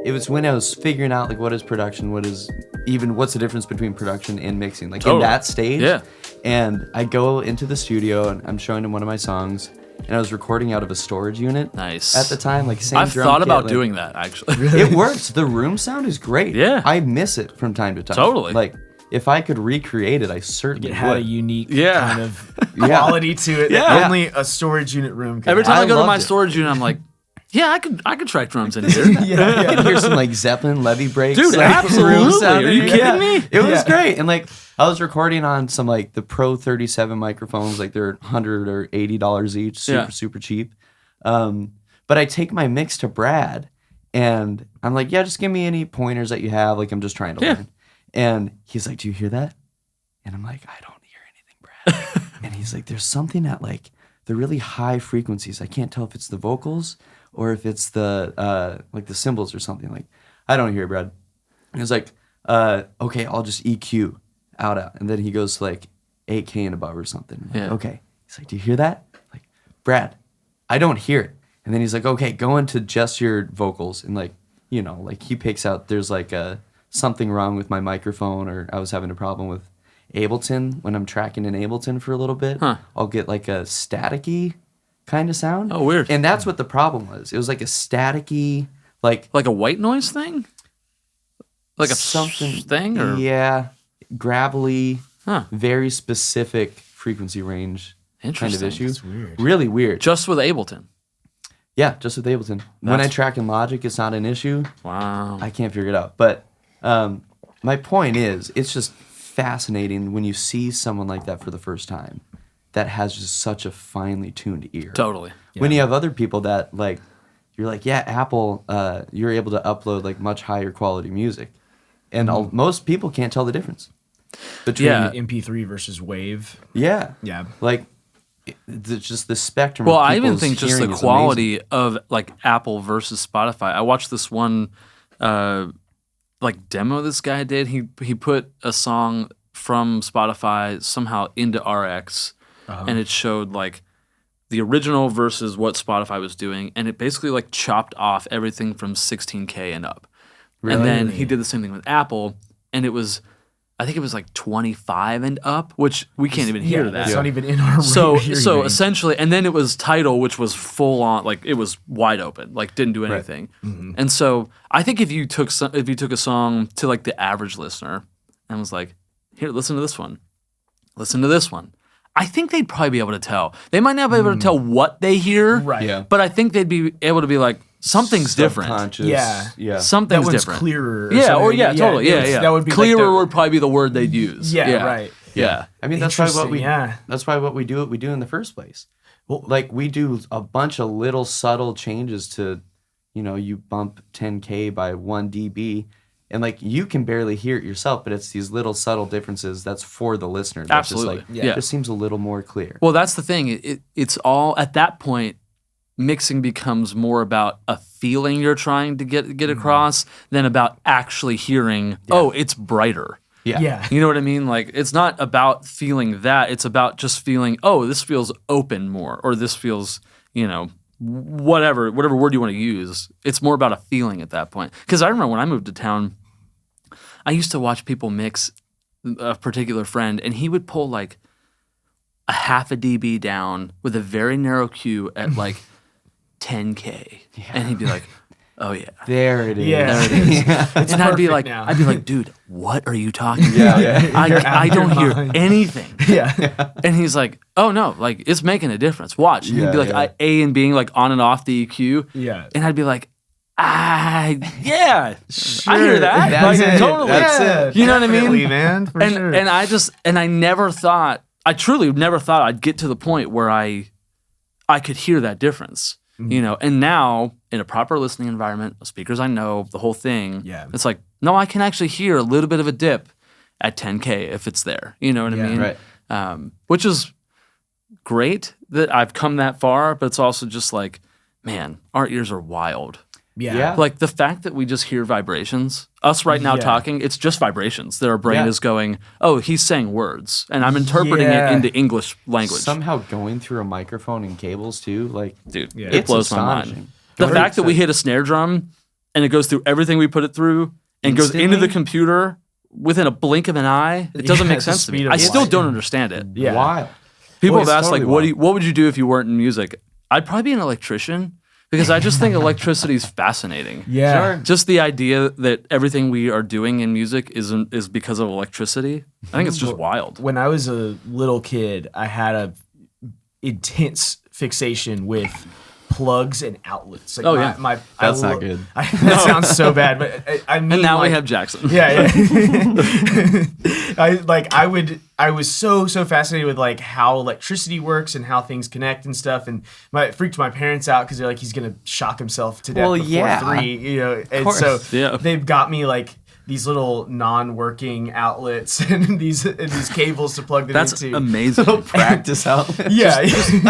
it was when I was figuring out like what is production, what's the difference between production and mixing, like in that stage. Yeah. And I go into the studio and I'm showing him one of my songs, and I was recording out of a storage unit. Nice. At the time, like same I've drum thought kit, about like, doing that actually. It works. The room sound is great. Yeah. I miss it from time to time. Totally. Like if I could recreate it, I certainly It had would. a unique Yeah. kind of quality to it that Yeah. only a storage unit room could Every have. time I go to loved my it. storage unit, I'm like, yeah, I could track drums in here. I could hear some like Zeppelin levee breaks. Dude, like, absolutely. room sound Are in you here. kidding me? It was great. And like I was recording on some like the Pro 37 microphones, like they're $100 or $80 each, super cheap. But I take my mix to Brad and I'm like, yeah, just give me any pointers that you have. Like I'm just trying to learn. And he's like, do you hear that? And I'm like, I don't hear anything, Brad. And he's like, there's something at like the really high frequencies. I can't tell if it's the vocals or if it's the like the cymbals or something. Like, I don't hear it, Brad. And he's like, okay, I'll just EQ out. And then he goes to like 8K and above or something. I'm like, okay. He's like, do you hear that? Like, Brad, I don't hear it. And then he's like, okay, go into just your vocals. And like, you know, like he picks out there's like something wrong with my microphone, or I was having a problem with Ableton. When I'm tracking in Ableton for a little bit, I'll get like a staticky kind of sound. Oh, weird. And that's what the problem was. It was like a staticky, like Like a white noise thing? Like a something thing? Or? Yeah, gravelly, very specific frequency range kind of Interesting. issue. That's weird. Really weird. Just with Ableton. Yeah, just with Ableton. When I track in Logic, it's not an issue. Wow. I can't figure it out. But my point is, it's just fascinating when you see someone like that for the first time that has just such a finely tuned ear. Totally. When you have other people that like, you're like, yeah, Apple, you're able to upload like much higher quality music. And most people can't tell the difference between MP3 versus Wave. Yeah. Like, just the spectrum. Well, of I even people's think just the hearing is quality of like Apple versus Spotify. I watched this one like demo this guy did. He put a song from Spotify somehow into RX, and it showed like the original versus what Spotify was doing, and it basically like chopped off everything from 16K and up. Really? And then he did the same thing with Apple, and it was, I think it was like 25 and up, which we can't even hear that. That's not even in our So hearing range. essentially, and then it was Tidal, which was full on, like it was wide open, like didn't do anything. And so I think if you took a song to like the average listener and was like, here, listen to this one, listen to this one, I think they'd probably be able to tell. They might not be able to tell what they hear, Right. Yeah. but I think they'd be able to be like, something's different. Subconscious. Yeah. Yeah. that Something's one's different. clearer. Yeah, something. or totally. Yeah. That would be clearer like the, would probably be the word they'd use. Yeah, right. Yeah. I mean, that's why what we Interesting, that's why what we do in the first place. Well, Like we do a bunch of little subtle changes to, you know, you bump 10K by 1 dB, and like you can barely hear it yourself, but it's these little subtle differences that's for the listener. That's Absolutely. Just like, Yeah. it just seems a little more clear. Well, that's the thing. It's all at that point. Mixing becomes more about a feeling you're trying to get across than about actually hearing. Oh, it's brighter. yeah. You know what I mean? Like it's not about feeling that. It's about just feeling. Oh, this feels open more, or this feels, you know, whatever word you want to use. It's more about a feeling at that point. Because I remember when I moved to town, I used to watch people mix a particular friend, and he would pull like a half a dB down with a very narrow Q at like 10K, and he'd be like, "Oh yeah, There it is. Yeah. there it is." And I'd be perfect like, now. "Dude, what are you talking about? I don't hear mind. anything." Yeah. And he's like, "Oh no, like it's making a difference. Watch." And he'd Yeah, be like, yeah. A and B, like on and off the EQ. Yeah. And I'd be like, yeah, Sure. I hear that. That's Like, it. totally. That's Yeah, it. You know what I mean? definitely, man. For sure. And I never thought, I truly never thought I'd get to the point where I could hear that difference. You know, and now in a proper listening environment, speakers I know, the whole thing, Yeah. it's like, no, I can actually hear a little bit of a dip at 10K if it's there. You know what I Yeah. mean? Right. Which is great that I've come that far, but it's also just like, man, our ears are wild. Yeah. Like the fact that we just hear vibrations, us right now Yeah. talking, it's just vibrations. That our brain Yeah. is going, oh, he's saying words, and I'm interpreting it Yeah. into English language. Somehow going through a microphone and cables too, like Dude, Yeah. it it's blows my mind. astonishing. The Very fact that we exciting. hit a snare drum and it goes through everything we put it through and goes into the Instantly? computer within a blink of an eye. It doesn't make it's the sense to me. speed of I still light. don't understand it. Yeah. Wild. People Well, have it's asked like, totally what would you do if you weren't in music? I'd probably be an electrician because I just think electricity is fascinating. Yeah. Sure. Just the idea that everything we are doing in music is because of electricity. I think it's just wild. When I was a little kid, I had a intense fixation with plugs and outlets. Like Oh, yeah. That's not good. That sounds so bad, but I mean, And now we like, have Jackson. yeah. I was so fascinated with like how electricity works and how things connect and stuff, and it freaked my parents out because they're like, he's gonna shock himself to death Well, before yeah. 3, you know. And course. so Yeah. they've got me like these little non-working outlets and these cables to plug them That's into. amazing. Practice out. Yeah,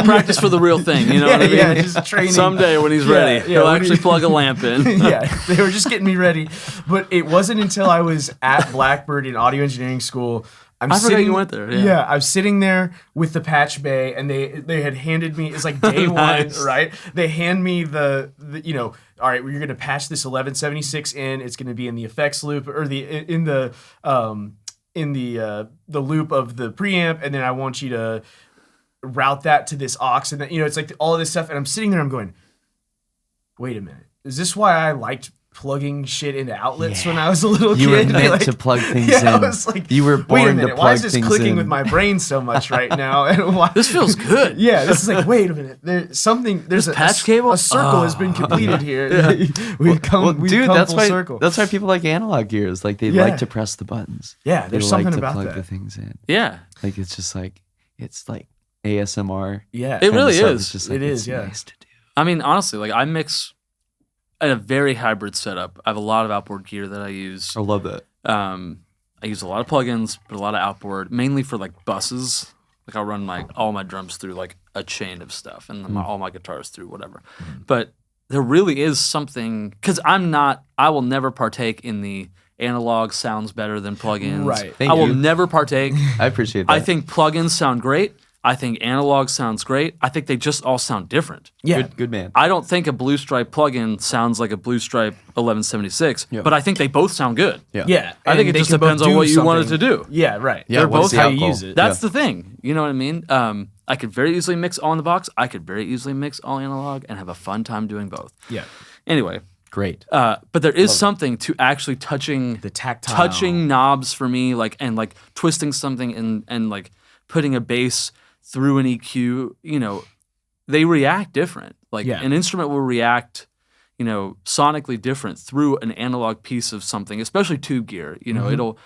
Practice for the real thing. You know what I mean? yeah, just training. Someday when he's ready, yeah, he'll when actually he- plug a lamp in. Yeah, they were just getting me ready. But it wasn't until I was at Blackbird in audio engineering school. I forgot you went there, yeah. I'm sitting there with the patch bay, and they had handed me. It's like day Nice. one, right? They hand me the you know, all right, well, you're gonna patch this 1176 in. It's gonna be in the effects loop or in the loop of the preamp, and then I want you to route that to this aux, and then, you know, it's like all of this stuff. And I'm sitting there, I'm going, wait a minute, is this why I liked plugging shit into outlets when I was a little You were kid? meant Like, to plug things yeah, in. I was like, You were wait a born minute, to why plug is this things clicking in. with my brain so much right now? And why? This feels good. Yeah, this is like, wait a minute. There's a patch cable? A circle has been completed here. We've come That's full why. circle. That's why people like analog gears. Like they Yeah. like to press the buttons. Yeah, They there's like something to about plug that. the things in. Yeah. Like it's like ASMR. Yeah, It kind of really stuff. is. It's just like, It is, it's yeah. nice to do. I mean, honestly, like I mix at a very hybrid setup. I have a lot of outboard gear that I use. I love that. I use a lot of plugins, but a lot of outboard, mainly for like buses. Like I'll run all my drums through like a chain of stuff, and then all my guitars through whatever. But there really is something, because I will never partake in the analog sounds better than plugins. Right. Thank I will you. never partake. I appreciate that. I think plugins sound great. I think analog sounds great. I think they just all sound different. Yeah. good man. I don't think a Blue Stripe plugin sounds like a Blue Stripe 1176, but I think they both sound good. Yeah. Yeah, I think and it they just can both depends on do what you want it something. to do. Yeah, right. Yeah, They're what's both the how you outcome? use it. That's the thing. You know what I mean? I could very easily mix all in the box. I could very easily mix all analog and have a fun time doing both. Yeah. Anyway, Great. but there is something to actually touching The tactile. touching knobs for me, like and like twisting something and like putting a bass through an EQ. You know, they react different. Like Yeah. an instrument will react, you know, sonically different through an analog piece of something, especially tube gear. You know,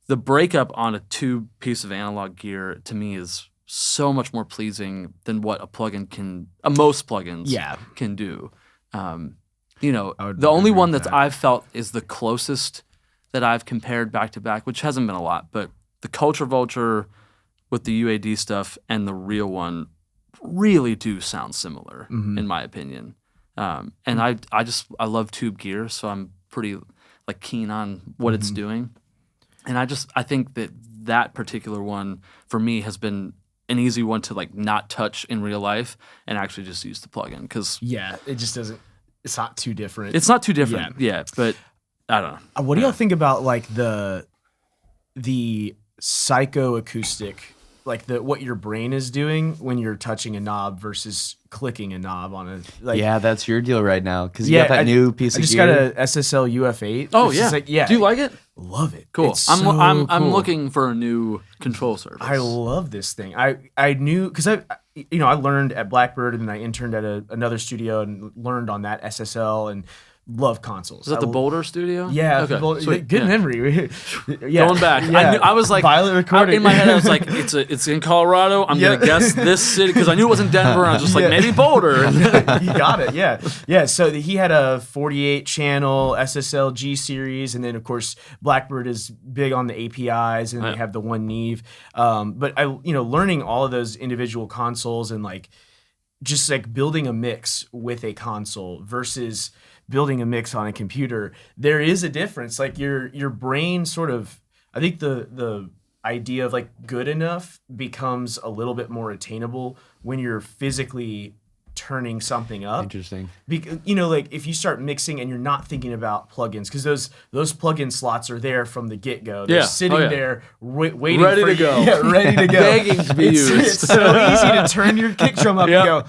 the breakup on a tube piece of analog gear to me is so much more pleasing than what a plugin can, most plugins Yeah. can do. You know, I would the only agree one with that that. I've felt is the closest that I've compared back to back, which hasn't been a lot, but the Culture Vulture with the UAD stuff and the real one really do sound similar, in my opinion. And I love tube gear, so I'm pretty like keen on what it's doing. And I think that particular one for me has been an easy one to like not touch in real life and actually just use the plugin because Yeah, it just doesn't. It's not too different. it's not too different. Yeah, but I don't know. What do y'all think about like the psychoacoustic, like what your brain is doing when you're touching a knob versus clicking a knob on a like? yeah, that's your deal right now because you got that new piece I of just gear. got a SSL UF8. Oh which yeah, is like, yeah. Do you like it? Love it. Cool. It's I'm so cool. looking for a new control surface. I love this thing. I knew because I learned at Blackbird and then I interned at another studio and learned on that SSL and love consoles. Is that the Boulder Studio? Yeah, Okay. good Yeah. memory. Yeah. Going back, Yeah. I was like, Violet recording. in my head, I was like, it's in Colorado. I'm Yeah. gonna guess this city because I knew it wasn't Denver. And I was just like, Yeah. maybe Boulder. You got it. Yeah. So he had a 48 channel SSL G series, and then of course Blackbird is big on the APIs, and Yeah. they have the one Neve. But learning all of those individual consoles and like just like building a mix with a console versus building a mix on a computer, there is a difference. Like your brain sort of, I think the idea of like good enough becomes a little bit more attainable when you're physically turning something up. Interesting. You know, like if you start mixing and you're not thinking about plugins, because those plugin slots are there from the get-go. They're sitting there waiting ready for to go. Yeah, ready to go. Begging to be used. It's so easy to turn your kick drum up and go,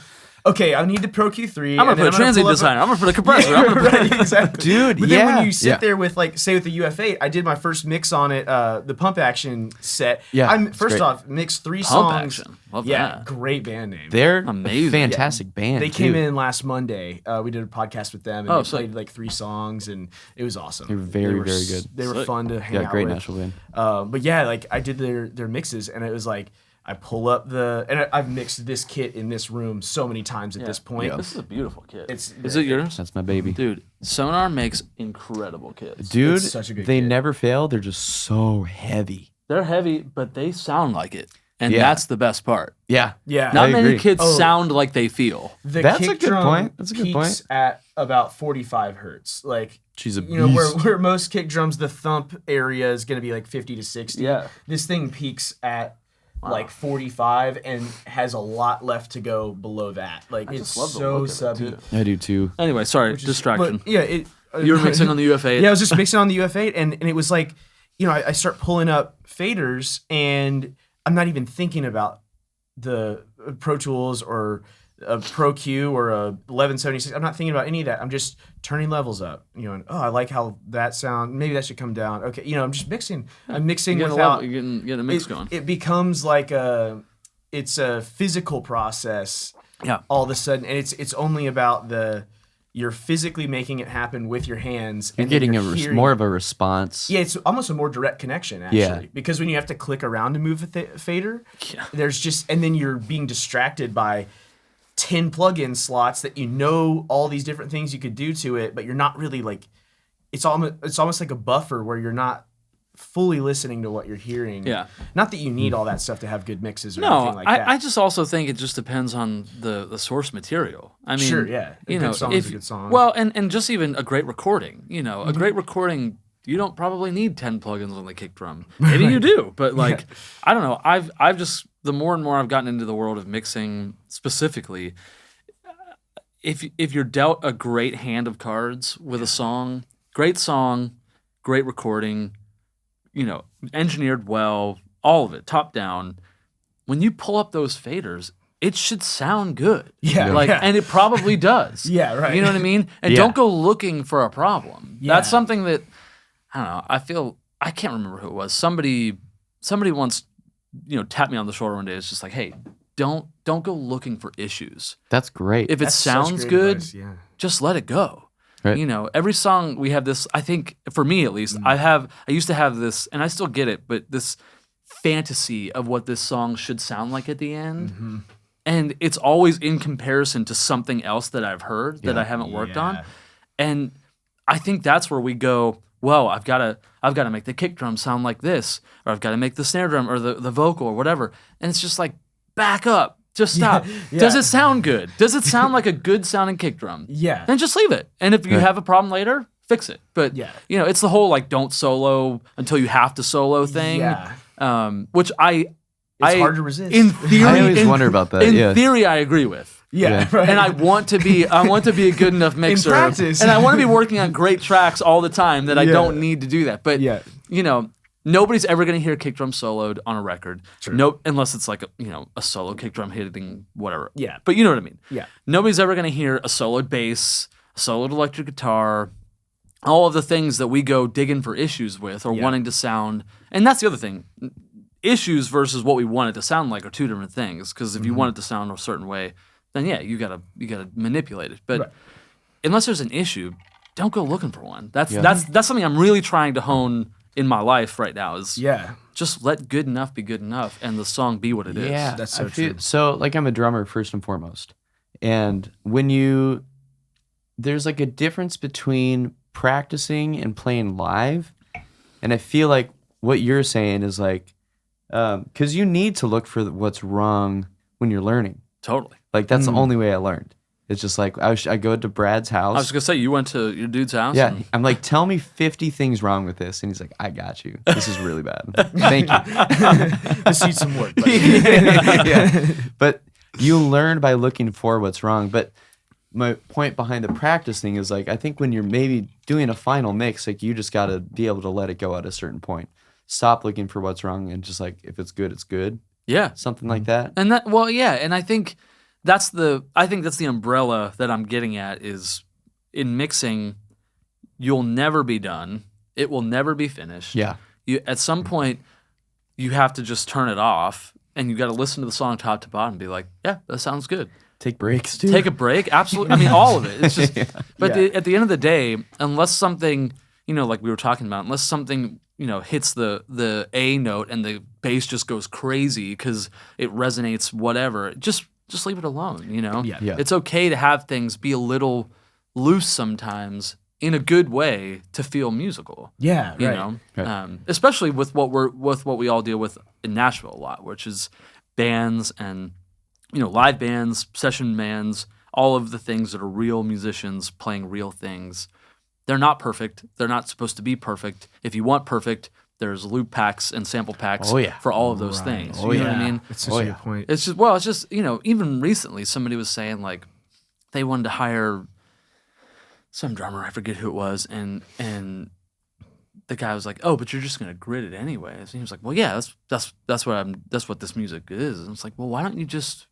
okay, I need the Pro Q3. I'm going to put a transient designer. I'm going to put a compressor. Yeah, right, exactly. Dude, but then when you sit there with, like, say with the UF8, I did my first mix on it, the Pump Action set. Yeah, I first off mixed 3 Pump songs. Action. Love yeah, that. great band name. They're amazing. Fantastic band. They came in last Monday. We did a podcast with them, and they played like 3 songs, and it was awesome. They're very good. They were fun to hang out great with. Nashville band. But yeah, like I did their mixes, and it was like I pull up and I've mixed this kit in this room so many times at this point. Yeah. This is a beautiful kit. Is it yours? That's my baby. Dude, Sonar makes incredible kits. Dude, It's such a good they kit. never fail. They're just so heavy. They're heavy, but they sound like it. And that's the best part. Yeah. Yeah. Not I many agree. kids sound like they feel. The That's kick a good drum point. That's a good peaks point. at about 45 hertz. Like, She's a you know, beast. where most kick drums, the thump area is going to be like 50 to 60. Yeah. This thing peaks at like 45 and has a lot left to go below that. Like, it's just love the so look of it, subby. too. I do too. Anyway, sorry, distraction. But yeah, You were mixing on the UF8. Yeah, I was just mixing on the UF8, and it was like, you know, I start pulling up faders, and I'm not even thinking about the Pro Tools or a Pro Q or a 1176. I'm not thinking about any of that. I'm just turning levels up. You know, and I like how that sound. Maybe that should come down. Okay, you know, I'm just mixing. I'm mixing without. You're getting a mix going. It becomes like it's a physical process. Yeah. All of a sudden, and it's only about you're physically making it happen with your hands. You're and then getting hearing- more of a response. Yeah, it's almost a more direct connection, actually. Yeah. Because when you have to click around to move a fader, Yeah. there's just, and then you're being distracted by 10 plug-in slots that you know all these different things you could do to it, but you're not really like, it's almost like a buffer where you're not fully listening to what you're hearing. Yeah. Not that you need all that stuff to have good mixes or No, anything like that. I just also think it just depends on the source material. I mean, Sure, yeah. A You good know, song is a good song. Well, and just even a great recording. You know, Mm-hmm. a great recording. You don't probably need 10 plugins on the kick drum. Maybe you do, but like, I don't know. I've just, the more and more I've gotten into the world of mixing specifically, if you're dealt a great hand of cards with a song, great recording, you know, engineered well, all of it, top down. When you pull up those faders, it should sound good. Yeah, Like, yeah. and it probably does. Yeah, right. You know what I mean? And Yeah. don't go looking for a problem. Yeah. That's something that, I don't know, I can't remember who it was. Somebody once, you know, tapped me on the shoulder one day. It's just like, hey, don't go looking for issues. That's great. If it That's such sounds great good, advice, yeah. just let it go. Right. You know, every song we have this, I think for me at least, I used to have this, and I still get it, but this fantasy of what this song should sound like at the end. And it's always in comparison to something else that I've heard that I haven't worked on. Yeah. And I think that's where we go, well, I've got to make the kick drum sound like this, or I've got to make the snare drum or the vocal or whatever. And it's just like, back up. Just stop. yeah. Does it sound good? Does it sound like a good sounding kick drum? Yeah. Then just leave it. And if you have a problem later, fix it. But Yeah. you know, it's the whole like don't solo until you have to solo thing. Yeah. Which It's hard to resist. In theory, I always wonder about that, In yeah. theory, I agree with. Yeah, Yeah. right. And I want to be a good enough mixer. practice. And I want to be working on great tracks all the time that I Yeah. don't need to do that. But Yeah. you know, nobody's ever going to hear kick drum soloed on a record. No, unless it's like a solo kick drum hitting whatever. Yeah. But you know what I mean. Yeah. Nobody's ever going to hear a soloed bass, a soloed electric guitar, all of the things that we go digging for issues with or wanting to sound. And that's the other thing. Issues versus what we want it to sound like are two different things. Because if you want it to sound a certain way, then yeah, you gotta manipulate it. But unless there's an issue, don't go looking for one. That's something I'm really trying to hone in my life right now. Is just let good enough be good enough, and the song be what it is. Yeah, That's so I feel- true. So, like, I'm a drummer first and foremost, and there's like a difference between practicing and playing live, and I feel like what you're saying is like, because you need to look for what's wrong when you're learning. Totally. Like that's the only way I learned. It's just like I go to Brad's house. I was gonna say you went to your dude's house. Yeah, and- I'm like, tell me 50 things wrong with this, and he's like, I got you. This is really bad. Thank you. This needs some work. Buddy. yeah. But You learn by looking for what's wrong. But my point behind the practice thing is like, I think when you're maybe doing a final mix, like you just got to be able to let it go at a certain point. Stop looking for what's wrong and just like, if it's good, it's good. Yeah. Something like that. And that, well, yeah. And I think that's the umbrella that I'm getting at is in mixing, you'll never be done. It will never be finished. Yeah. At some point, you have to just turn it off and you got to listen to the song top to bottom and be like, yeah, that sounds good. Take breaks too. Take a break. Absolutely. I mean, all of it. It's just, but at the end of the day, unless something, like we were talking about, unless something, hits the A note and the bass just goes crazy because it resonates, whatever, just leave it alone, Yeah. It's okay to have things be a little loose sometimes in a good way to feel musical. Yeah, you right. know, Right. Especially with what we all deal with in Nashville a lot, which is bands and live bands, session bands, all of the things that are real musicians playing real things. They're not perfect. They're not supposed to be perfect. If you want perfect, there's loop packs and sample packs for all of those things. You know what I mean? That's such a good point. It's just even recently somebody was saying like they wanted to hire some drummer, I forget who it was, and the guy was like, "Oh, but you're just gonna grid it anyways." And he was like, "Well, yeah, that's what this music is." And it's like, "Well, why don't you just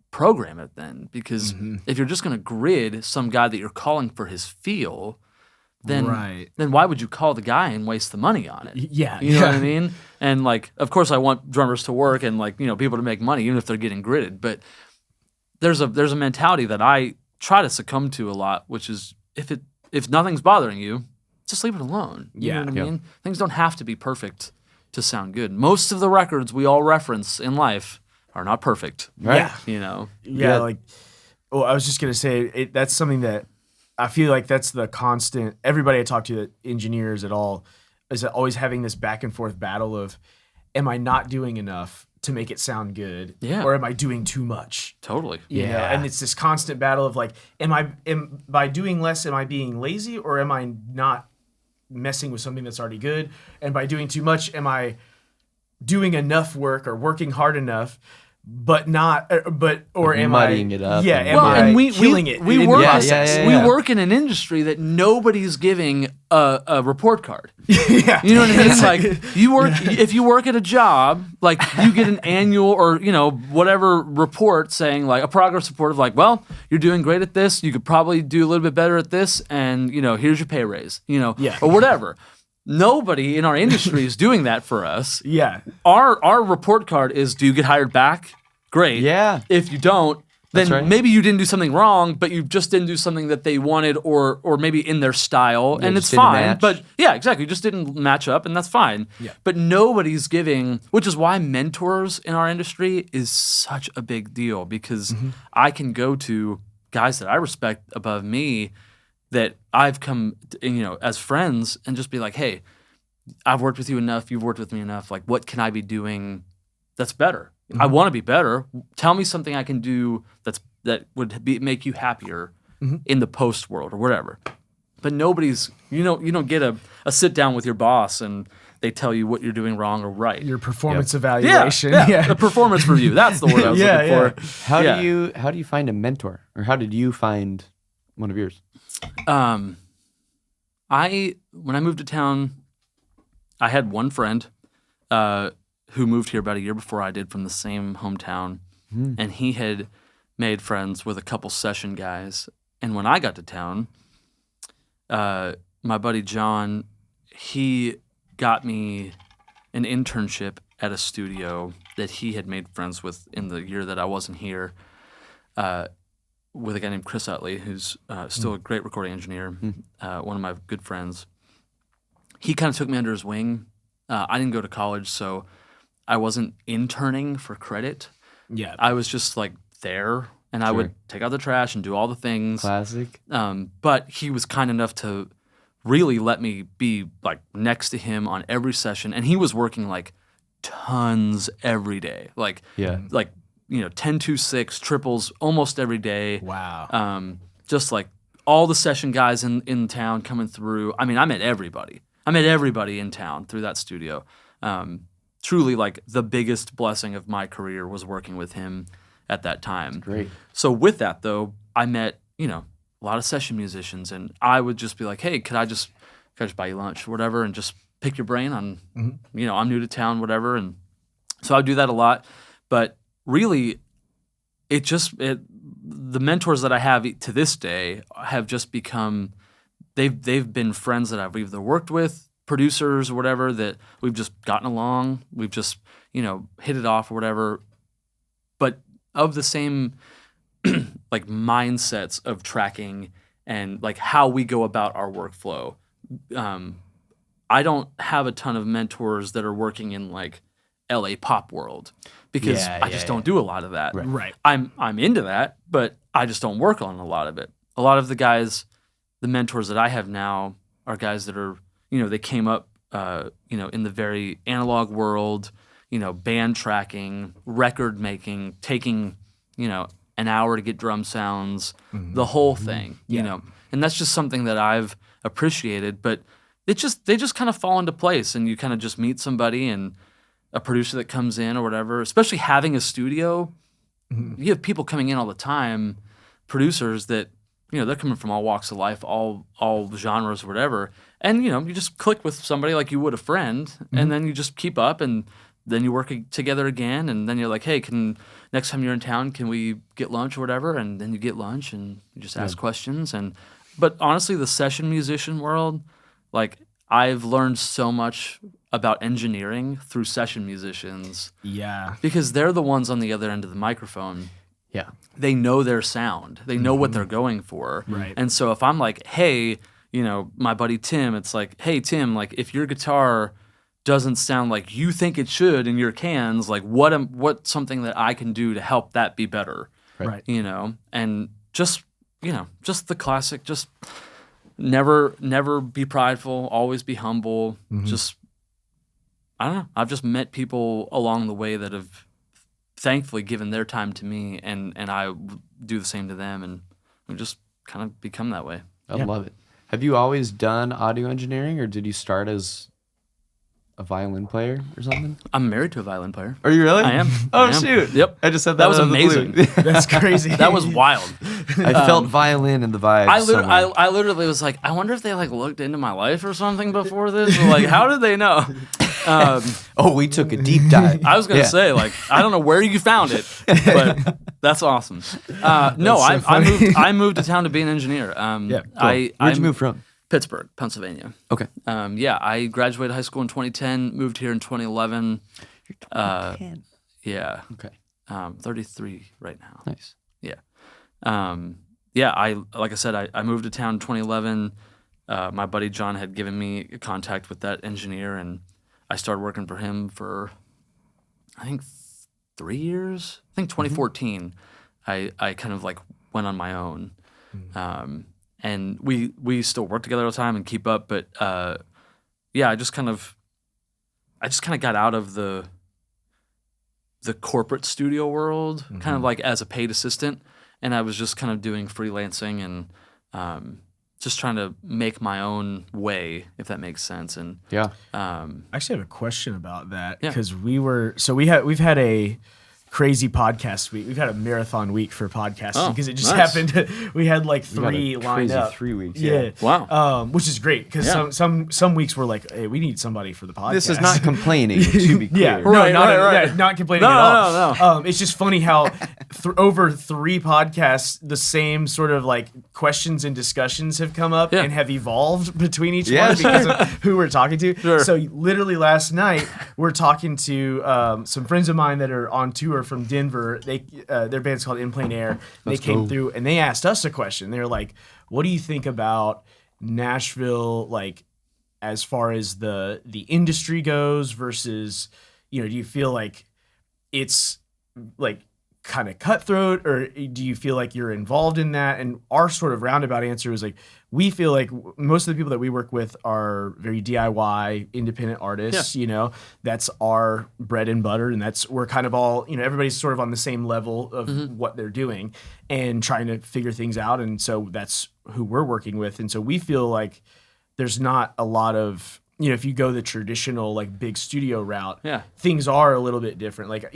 program it then? Because if you're just gonna grid some guy that you're calling for his feel, then why would you call the guy and waste the money on it?" Yeah, you know what I mean? And like, of course, I want drummers to work and like people to make money, even if they're getting gridded. But there's a mentality that I try to succumb to a lot, which is if nothing's bothering you, just leave it alone. You know what I mean? Things don't have to be perfect to sound good. Most of the records we all reference in life are not perfect. Right? Yeah. Yeah, like, I was just going to say, that's something that I feel like that's the constant, everybody I talk to, that engineers at all, is always having this back and forth battle of, am I not doing enough to make it sound good? Yeah. Or am I doing too much? Totally. You know? And it's this constant battle of like, by doing less, am I being lazy, or am I not messing with something that's already good? And by doing too much, am I doing enough work or working hard enough, but not, or am muddying it up? Yeah, and- am Well, I and we killing it? we in the work process? we work in an industry that nobody's giving a report card. Yeah. You know what I mean? Like you work if you work at a job, like you get an annual or whatever report saying like a progress report of like, well, you're doing great at this. You could probably do a little bit better at this, and here's your pay raise. Or whatever. Nobody in our industry is doing that for us. Yeah. Our report card is, do you get hired back? Great. Yeah. If you don't, then That's right. maybe you didn't do something wrong, but you just didn't do something that they wanted or maybe in their style, and it's just didn't fine. match. But yeah, exactly. You just didn't match up, and that's fine. Yeah. But nobody's giving, which is why mentors in our industry is such a big deal, because I can go to guys that I respect above me that I've come as friends and just be like, hey, I've worked with you enough, you've worked with me enough, like what can I be doing that's better? I want to be better. Tell me something I can do that would make you happier in the post world or whatever. But nobody's, you don't get a sit down with your boss and they tell you what you're doing wrong or right. Your performance evaluation. A performance review. That's the word I was looking for. How do you find a mentor, or how did you find one of yours? When I moved to town, I had one friend who moved here about a year before I did from the same hometown, and he had made friends with a couple session guys. And when I got to town, my buddy John, he got me an internship at a studio that he had made friends with in the year that I wasn't here, with a guy named Chris Utley, who's still a great recording engineer, one of my good friends. He kind of took me under his wing. I didn't go to college, so I wasn't interning for credit. Yeah. I was just like there, and I would take out the trash and do all the things. Classic. But he was kind enough to really let me be like next to him on every session, and he was working like tons every day, like 10-2-6 triples almost every day. Wow. Just like all the session guys in town coming through. I mean, I met everybody. I met everybody in town through that studio. Truly, like the biggest blessing of my career was working with him at that time. Great. So with that though, I met, a lot of session musicians, and I would just be like, hey, could I just buy you lunch or whatever and just pick your brain on, I'm new to town, whatever. And so I would do that a lot. But really, the mentors that I have to this day have just become, they've been friends that I've either worked with, producers or whatever, that we've just gotten along, we've just, hit it off or whatever. But of the same like mindsets of tracking and like how we go about our workflow. I don't have a ton of mentors that are working in like LA pop world because I just don't do a lot of that. Right. I'm into that, but I just don't work on a lot of it. A lot of the mentors that I have now are guys that are, they came up, in the very analog world, band tracking, record making, taking, an hour to get drum sounds, the whole thing, and that's just something that I've appreciated, but they just kind of fall into place, and you kind of just meet somebody and a producer that comes in or whatever, especially having a studio. You have people coming in all the time, producers that, they're coming from all walks of life, all genres or whatever. And, you just click with somebody like you would a friend, and then you just keep up, and then you work together again, and then you're like, hey, next time you're in town, can we get lunch or whatever? And then you get lunch, and you just ask questions. But honestly, the session musician world, like, I've learned so much about engineering through session musicians. Yeah. Because they're the ones on the other end of the microphone. Yeah. They know their sound. They know what they're going for. Right. And so if I'm like, hey, my buddy Tim, it's like, hey, Tim, like, if your guitar doesn't sound like you think it should in your cans, like, what's something that I can do to help that be better? Right. And just the classic, just never be prideful, always be humble. Just, I don't know. I've just met people along the way that have thankfully given their time to me, and I do the same to them, and we just kind of become that way. I love it. Have you always done audio engineering, or did you start as a violin player or something? I'm married to a violin player. Are you really? I am. Oh, I am. shoot. Yep. I just said that that was out of the amazing. blue. That's crazy. That was wild. I felt violin in the vibe. I literally was like, I wonder if they like looked into my life or something before this. Or, like, how did they know? We took a deep dive. I was gonna say, like, I don't know where you found it, but that's awesome. I moved to town to be an engineer. Cool. Where'd you move from? Pittsburgh, Pennsylvania. Okay. I graduated high school in 2010. Moved here in 2011. You're 2010. Yeah. Okay. 33 right now. Nice. Yeah. Like I said, I moved to town in 2011. My buddy John had given me contact with that engineer, and I started working for him for, I think, 3 years. I think 2014, I kind of like went on my own. And we still work together all the time and keep up, but I just kind of got out of the corporate studio world, kind of like as a paid assistant, and I was just kind of doing freelancing and just trying to make my own way, if that makes sense. And I actually have a question about that, because Yeah. we've had a crazy podcast week. We've had a marathon week for podcasting because it just nice. happened. We had like three lined up. 3 weeks. Yeah. Wow. Which is great because some weeks we're like, hey, we need somebody for the podcast. This is not complaining, to be clear. Yeah, Right. not complaining at all. No. It's just funny how over 3 podcasts, the same sort of like questions and discussions have come up and have evolved between each one because of who we're talking to. Sure. So literally last night, we're talking to some friends of mine that are on tour from Denver. Their band's called In Plain Air. They came through and they asked us a question. They're like, what do you think about Nashville, like, as far as the industry goes versus, do you feel like it's like kind of cutthroat, or do you feel like you're involved in that? And our sort of roundabout answer is like, we feel like most of the people that we work with are very DIY, independent artists. That's our bread and butter, and we're kind of all, everybody's sort of on the same level of what they're doing and trying to figure things out. And so that's who we're working with. And so we feel like there's not a lot of, if you go the traditional like big studio route, things are a little bit different. Like,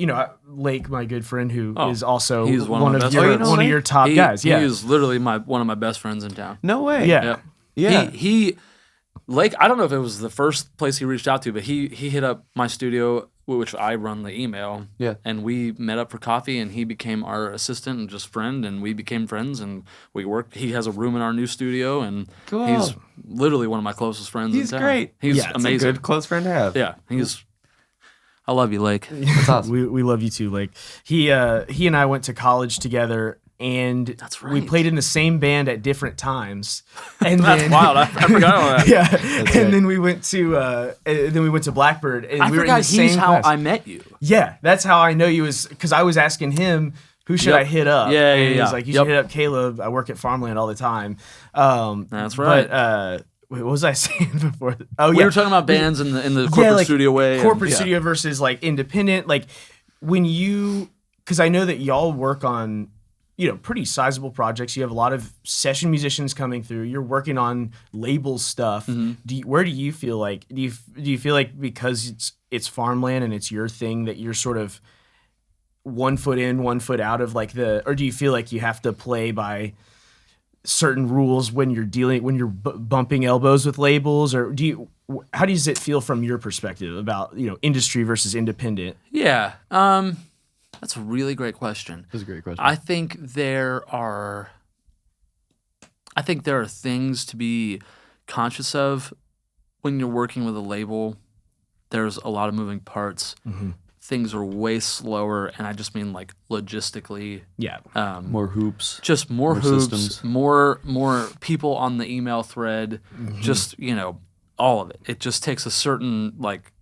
Lake, my good friend, who is also he's one of your top guys. He is literally one of my best friends in town. No way. Yeah. He Lake, I don't know if it was the first place he reached out to, but he hit up my studio, which I run the email. Yeah. And we met up for coffee, and he became our assistant and just friend, and we became friends, and we worked. He has a room in our new studio, and he's literally one of my closest friends in town. He's great. He's amazing. It's a good close friend to have. Yeah. I love you, Lake. That's awesome. We love you too, Lake. He and I went to college together, and That's right. we played in the same band at different times. And That's wild. I forgot all that. Yeah. Then we went to Blackbird, and I we were in forgot the same he's how class. I met you. Yeah, that's how I know you, is because I was asking him, who should I hit up? Yeah, and yeah. He's like, you should hit up Caleb. I work at Farmland all the time. That's right. But wait, what was I saying before? Oh, We yeah. were talking about bands in the corporate studio way. Corporate studio versus like independent. Like because I know that y'all work on, pretty sizable projects. You have a lot of session musicians coming through. You're working on label stuff. Where do you feel like? Do you feel like because it's Farmland and it's your thing that you're sort of 1 foot in, 1 foot out of or do you feel like you have to play by certain rules when you're bumping elbows with labels, or how does it feel from your perspective about industry versus independent? Yeah, that's a really great question. That's a great question. I think there are things to be conscious of when you're working with a label. There's a lot of moving parts. Things are way slower, and I just mean like logistically. Yeah. More hoops. Just more hoops, systems. more people on the email thread, just, all of it. It just takes a certain like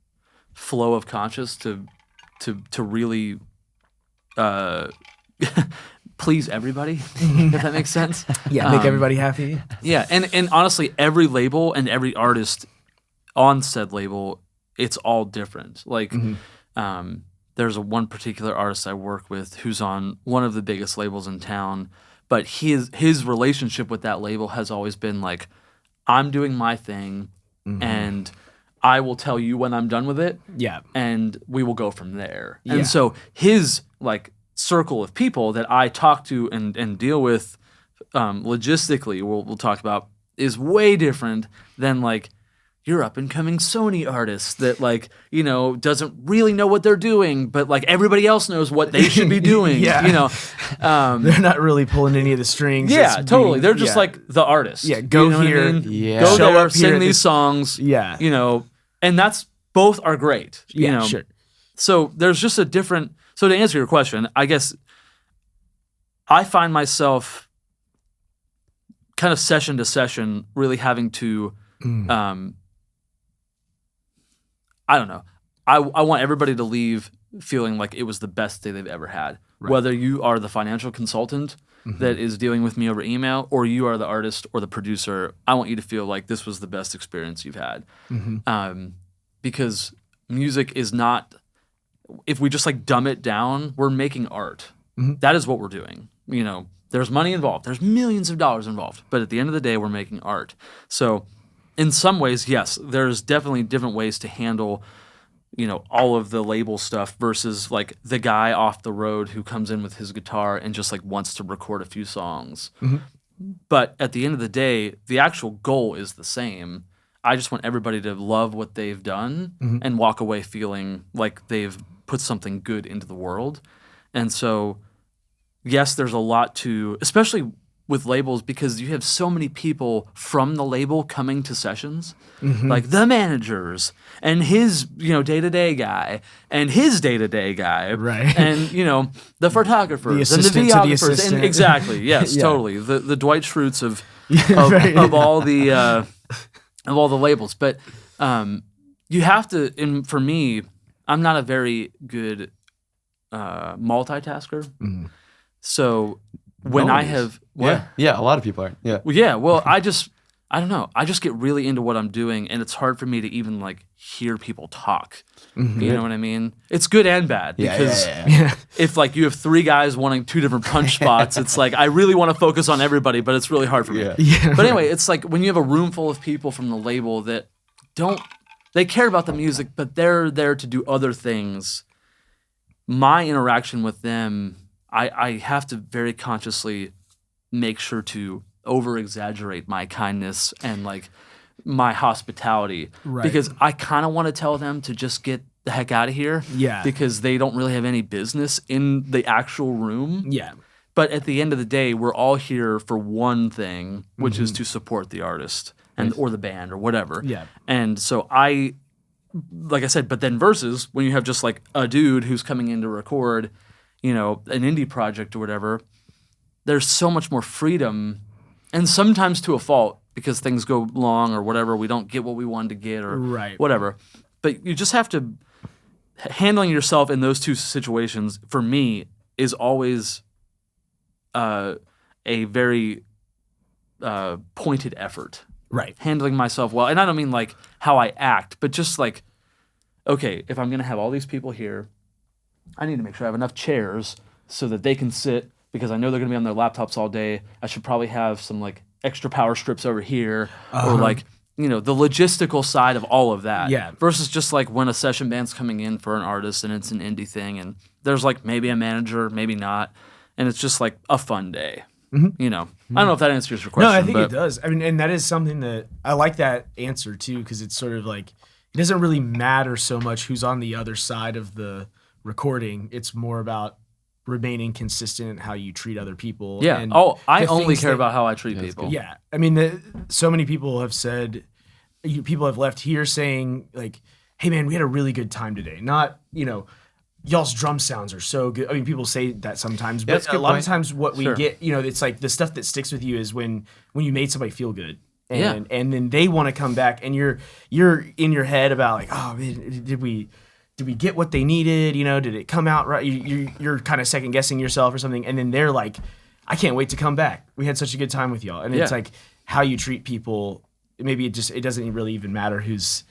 flow of conscious to really please everybody, if that makes sense. Yeah, make everybody happy. Yeah, and honestly, every label and every artist on said label, it's all different. Like, there's one particular artist I work with who's on one of the biggest labels in town, but his relationship with that label has always been like, I'm doing my thing, and I will tell you when I'm done with it. Yeah, and we will go from there. Yeah. And so his like circle of people that I talk to and deal with logistically, we'll talk about, is way different than like your up and coming Sony artist that like, doesn't really know what they're doing, but like everybody else knows what they should be doing. They're not really pulling any of the strings. Yeah, totally. They're just like the artist. Yeah, go here. What I mean? Yeah. Go Show there, up here sing at these this- songs. Yeah. And that's, both are great. Sure. So there's just a different, so to answer your question, I guess I find myself kind of session to session really having to, I don't know. I want everybody to leave feeling like it was the best day they've ever had. Right. Whether you are the financial consultant that is dealing with me over email, or you are the artist or the producer, I want you to feel like this was the best experience you've had. Because music is not, if we just like dumb it down, we're making art. That is what we're doing. There's money involved. There's millions of dollars involved. But at the end of the day, we're making art. So in some ways, yes, there's definitely different ways to handle, all of the label stuff versus like the guy off the road who comes in with his guitar and just like wants to record a few songs. But at the end of the day, the actual goal is the same. I just want everybody to love what they've done and walk away feeling like they've put something good into the world. And so, yes, there's a lot to, especially with labels, because you have so many people from the label coming to sessions, like the managers and his, day-to-day guy and his day-to-day guy, right? And the photographers and the videographers, and exactly, yes, totally, the Dwight Schrutes of all the of all the labels. But you have to, and for me, I'm not a very good multitasker, so when I have yeah, a lot of people are. Well, I don't know. I just get really into what I'm doing, and it's hard for me to even like hear people talk. You know what I mean? It's good and bad because if like you have three guys wanting two different punch spots, it's like I really want to focus on everybody, but it's really hard for me. But anyway, it's like when you have a room full of people from the label that don't they care about the music, but they're there to do other things. My interaction with them, I have to very consciously make sure to over-exaggerate my kindness and like my hospitality, because I kind of want to tell them to just get the heck out of here, because they don't really have any business in the actual room. But at the end of the day, we're all here for one thing, which is to support the artist or the band or whatever. And so like I said, but then versus when you have just like a dude who's coming in to record, you know, an indie project or whatever, there's so much more freedom, and sometimes to a fault because things go long or whatever, we don't get what we wanted to get or whatever. But you just have to, handling yourself in those two situations, for me, is always a very pointed effort. Handling myself well. And I don't mean like how I act, but just like, okay, if I'm going to have all these people here, I need to make sure I have enough chairs so that they can sit, because I know they're going to be on their laptops all day. I should probably have some like extra power strips over here, or like, you know, the logistical side of all of that. Versus just like when a session band's coming in for an artist and it's an indie thing and there's like maybe a manager, maybe not, and it's just like a fun day. You know, I don't know if that answers your question. No, I think it does. I mean, and that is something that I like that answer too, because it's sort of like, it doesn't really matter so much who's on the other side of the recording. It's more about remaining consistent in how you treat other people. And I only care about how I treat people. I mean, so many people have said, people have left here saying like, hey man, we had a really good time today. Not, you know, y'all's drum sounds are so good. I mean, people say that sometimes, but a lot of times what we get, you know, it's like the stuff that sticks with you is when you made somebody feel good. And then they want to come back, and you're in your head about like, oh man, did we get what they needed? You know, did it come out right? You're kind of second guessing yourself or something, and then they're like, I can't wait to come back. We had such a good time with y'all. And it's like how you treat people. Maybe it doesn't really even matter who's.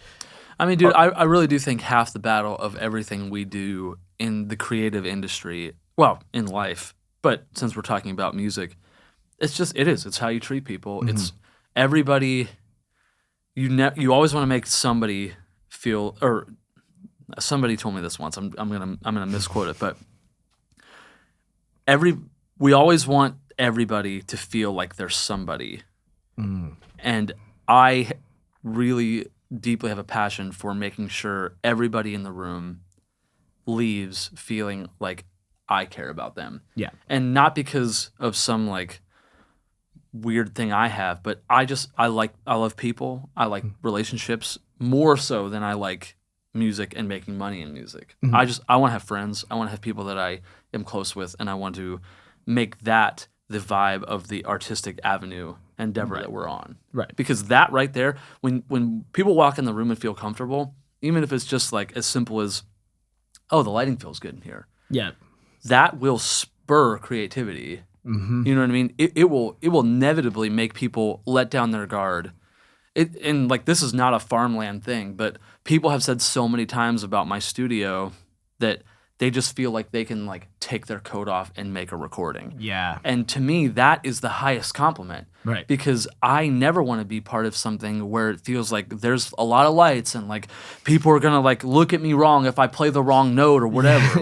I mean, dude, I really do think half the battle of everything we do in the creative industry, well, in life, but since we're talking about music, it's how you treat people. It's everybody. You always want to make somebody feel, or somebody told me this once. I'm gonna misquote it, but we always want everybody to feel like they're somebody, and I really deeply have a passion for making sure everybody in the room leaves feeling like I care about them. And not because of some like weird thing I have, but I love people. I like relationships more so than I like music and making money in music. I want to have friends. I want to have people that I am close with, and I want to make that the vibe of the artistic avenue endeavor that we're on. Because that right there, when people walk in the room and feel comfortable, even if it's just like as simple as, oh, the lighting feels good in here. That will spur creativity. You know what I mean? It will inevitably make people let down their guard. And like, this is not a Farmland thing, but people have said so many times about my studio that they just feel like they can like take their coat off and make a recording. And to me, that is the highest compliment. Because I never want to be part of something where it feels like there's a lot of lights and like people are gonna like look at me wrong if I play the wrong note or whatever.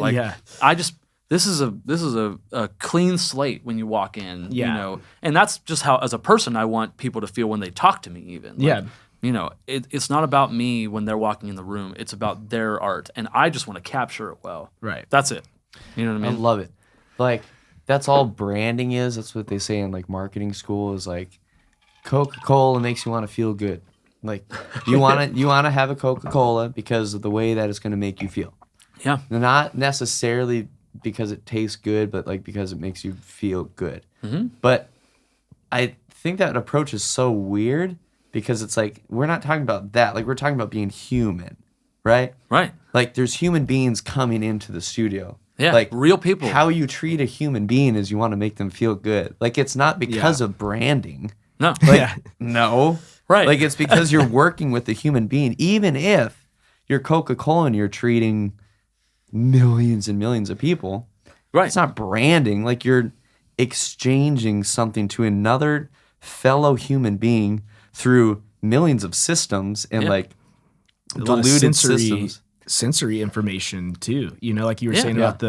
This is a clean slate when you walk in. You know, and that's just how, as a person, I want people to feel when they talk to me. Even you know, it's not about me when they're walking in the room. It's about their art, and I just want to capture it well. That's it. You know what I mean? I love it. Like, that's all branding is. That's what they say in like marketing school, is like Coca-Cola makes you want to feel good. Like, you want to have a Coca-Cola because of the way that it's going to make you feel. Not necessarily because it tastes good, but like because it makes you feel good. But I think that approach is so weird, because it's like, we're not talking about that. Like, we're talking about being human, right? Like, there's human beings coming into the studio. Like, real people. How you treat a human being is you want to make them feel good. Like, it's not because of branding. No. No. Like, it's because you're working with a human being. Even if you're Coca-Cola and you're treating millions and millions of people, it's not branding. Like, you're exchanging something to another fellow human being through millions of systems and like a lot of Diluted systems. sensory information too. You know, like you were saying about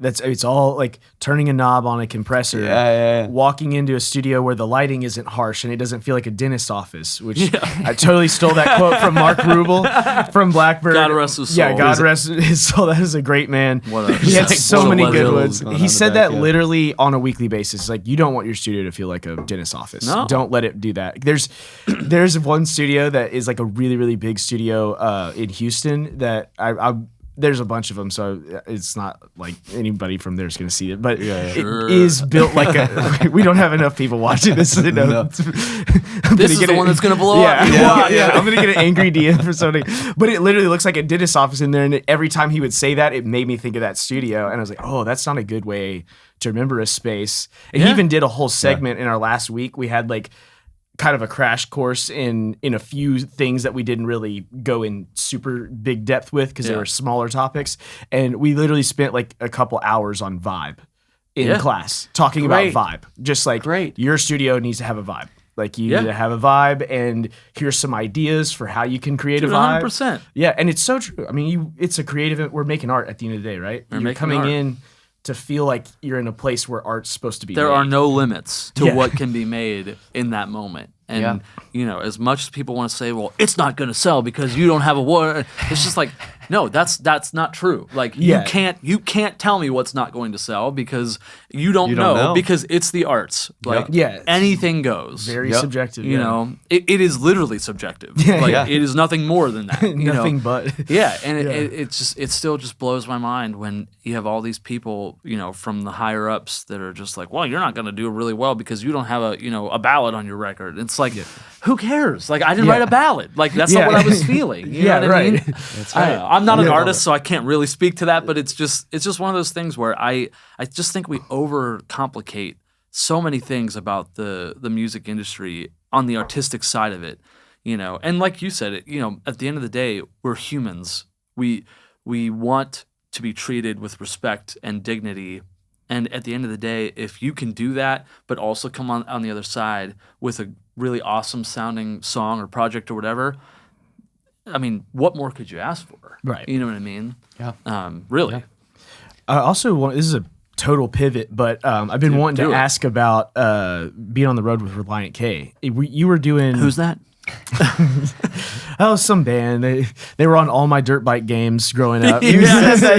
it's all like turning a knob on a compressor, walking into a studio where the lighting isn't harsh and it doesn't feel like a dentist's office, which I totally stole that quote from Mark Rubel from Blackbird. God rest his soul. Yeah, God rest his soul. That is a great man. He had so many good ones. He said that literally on a weekly basis. Like, you don't want your studio to feel like a dentist's office. No. Don't let it do that. There's one studio that is like a really, really big studio in Houston that there's a bunch of them, so it's not like anybody from there is going to see it. But it is built like a. We don't have enough people watching this. This is the one that's going to blow up. Yeah. I'm going to get an angry DM for something. But it literally looks like a dentist's office in there, and every time he would say that, it made me think of that studio, and I was like, oh, that's not a good way to remember a space. And he even did a whole segment in our last week. We had like kind of a crash course in a few things that we didn't really go in super big depth with because they were smaller topics. And we literally spent like a couple hours on vibe in class talking about vibe. Just like your studio needs to have a vibe. Like you need to have a vibe, and here's some ideas for how you can create a vibe. 100%. Yeah, and it's so true. I mean, it's a creative. We're making art at the end of the day, right? You're coming in to feel like you're in a place where art's supposed to be. There are no limits to what can be made in that moment. And, you know, as much as people want to say, well, it's not going to sell because you don't have a war, it's just like, no, that's not true. Like, you can't tell me what's not going to sell because you don't know because it's the arts. Like, anything goes. Very subjective. You know, it is literally subjective. It is nothing more than that. Nothing but. Yeah, and it still just blows my mind when you have all these people, you know, from the higher ups that are just like, well, you're not going to do really well because you don't have a ballad on your record. It's like, who cares? Like, I didn't write a ballad. Like, that's not what I was feeling. You know what I mean? That's right. I'm not an artist, so I can't really speak to that, but it's just one of those things where I just think we overcomplicate so many things about the music industry on the artistic side of it, you know. And like you said, you know, at the end of the day, we're humans. We want to be treated with respect and dignity. And at the end of the day, if you can do that, but also come on the other side with a really awesome sounding song or project or whatever, I mean, what more could you ask for? Right. You know what I mean? Yeah. Really. Yeah. I also this is a total pivot, but I've been wanting to ask about being on the road with Reliant K. You were doing... Who's that? Oh, some band. They were on all my dirt bike games growing up. Dude, MX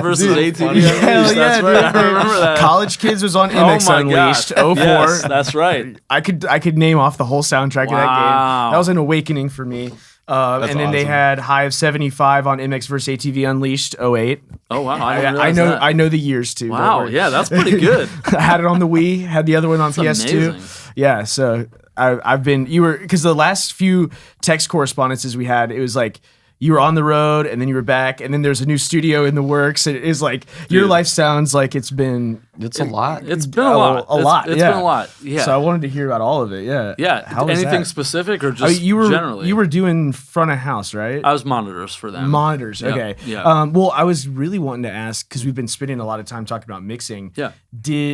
versus ATV. That's right. I remember that. College Kids was on MX Unleashed. 04. Yes, that's right. I could name off the whole soundtrack of that game. That was an awakening for me. And then they had High of 75 on MX vs. ATV Unleashed 08. Oh wow! I know the years too. Wow, yeah, that's pretty good. I had it on the Wii. Had the other one on PS2. Amazing. Yeah, so because the last few text correspondences we had, it was like you were on the road and then you were back and then there's a new studio in the works. It is like your life sounds like it's been a lot. It's been a lot. It's been a lot. Yeah. So I wanted to hear about all of it. Yeah. Yeah. How was anything that? Specific or just generally? You were doing front of house, right? I was monitors for them. Monitors. Yep. Okay. Yeah. Well, I was really wanting to ask because we've been spending a lot of time talking about mixing. Yeah.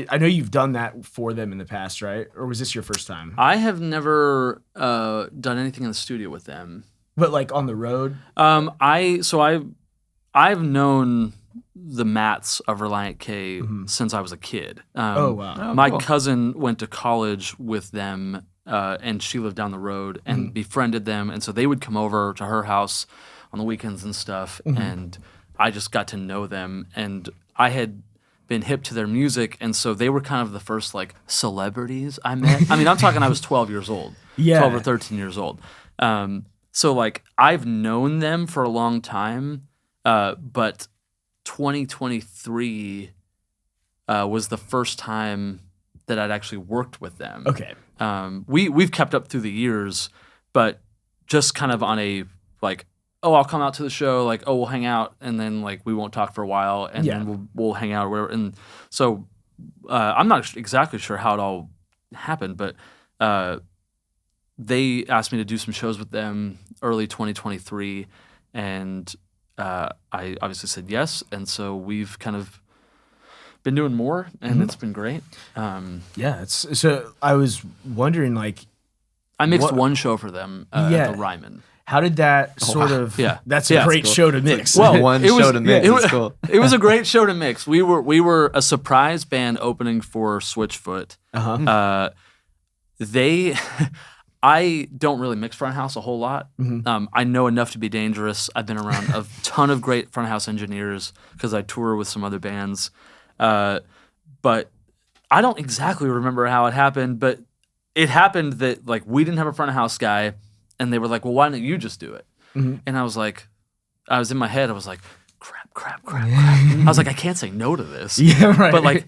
I know you've done that for them in the past, right? Or was this your first time? I have never done anything in the studio with them. But like on the road? I've known the Matts of Reliant K since I was a kid. Oh wow! My cousin went to college with them, and she lived down the road and befriended them, and so they would come over to her house on the weekends and stuff, and I just got to know them, and I had been hip to their music, and so they were kind of the first like celebrities I met. I mean, I'm talking I was 12 years old, 12 or 13 years old. So, like, I've known them for a long time, but 2023 was the first time that I'd actually worked with them. Okay. We've kept up through the years, but just kind of on a, like, oh, I'll come out to the show, like, oh, we'll hang out, and then, like, we won't talk for a while, and then we'll hang out or whatever. And so I'm not exactly sure how it all happened, but they asked me to do some shows with them early 2023, and I obviously said yes, and so we've kind of been doing more, and it's been great. So I was wondering, like, I mixed one show for them at the Ryman. How did that sort of? Yeah. That's a great cool. show to mix. Well, One it was- show to mix. It's cool. It was a great show to mix. We were a surprise band opening for Switchfoot. I don't really mix front house a whole lot. I know enough to be dangerous. I've been around a ton of great front house engineers because I tour with some other bands. But I don't exactly remember how it happened, but it happened that like we didn't have a front of house guy, and they were like, "Well, why don't you just do it?" And I was like, I was in my head, I was like, crap. I was like, I can't say no to this. Yeah, right. But like,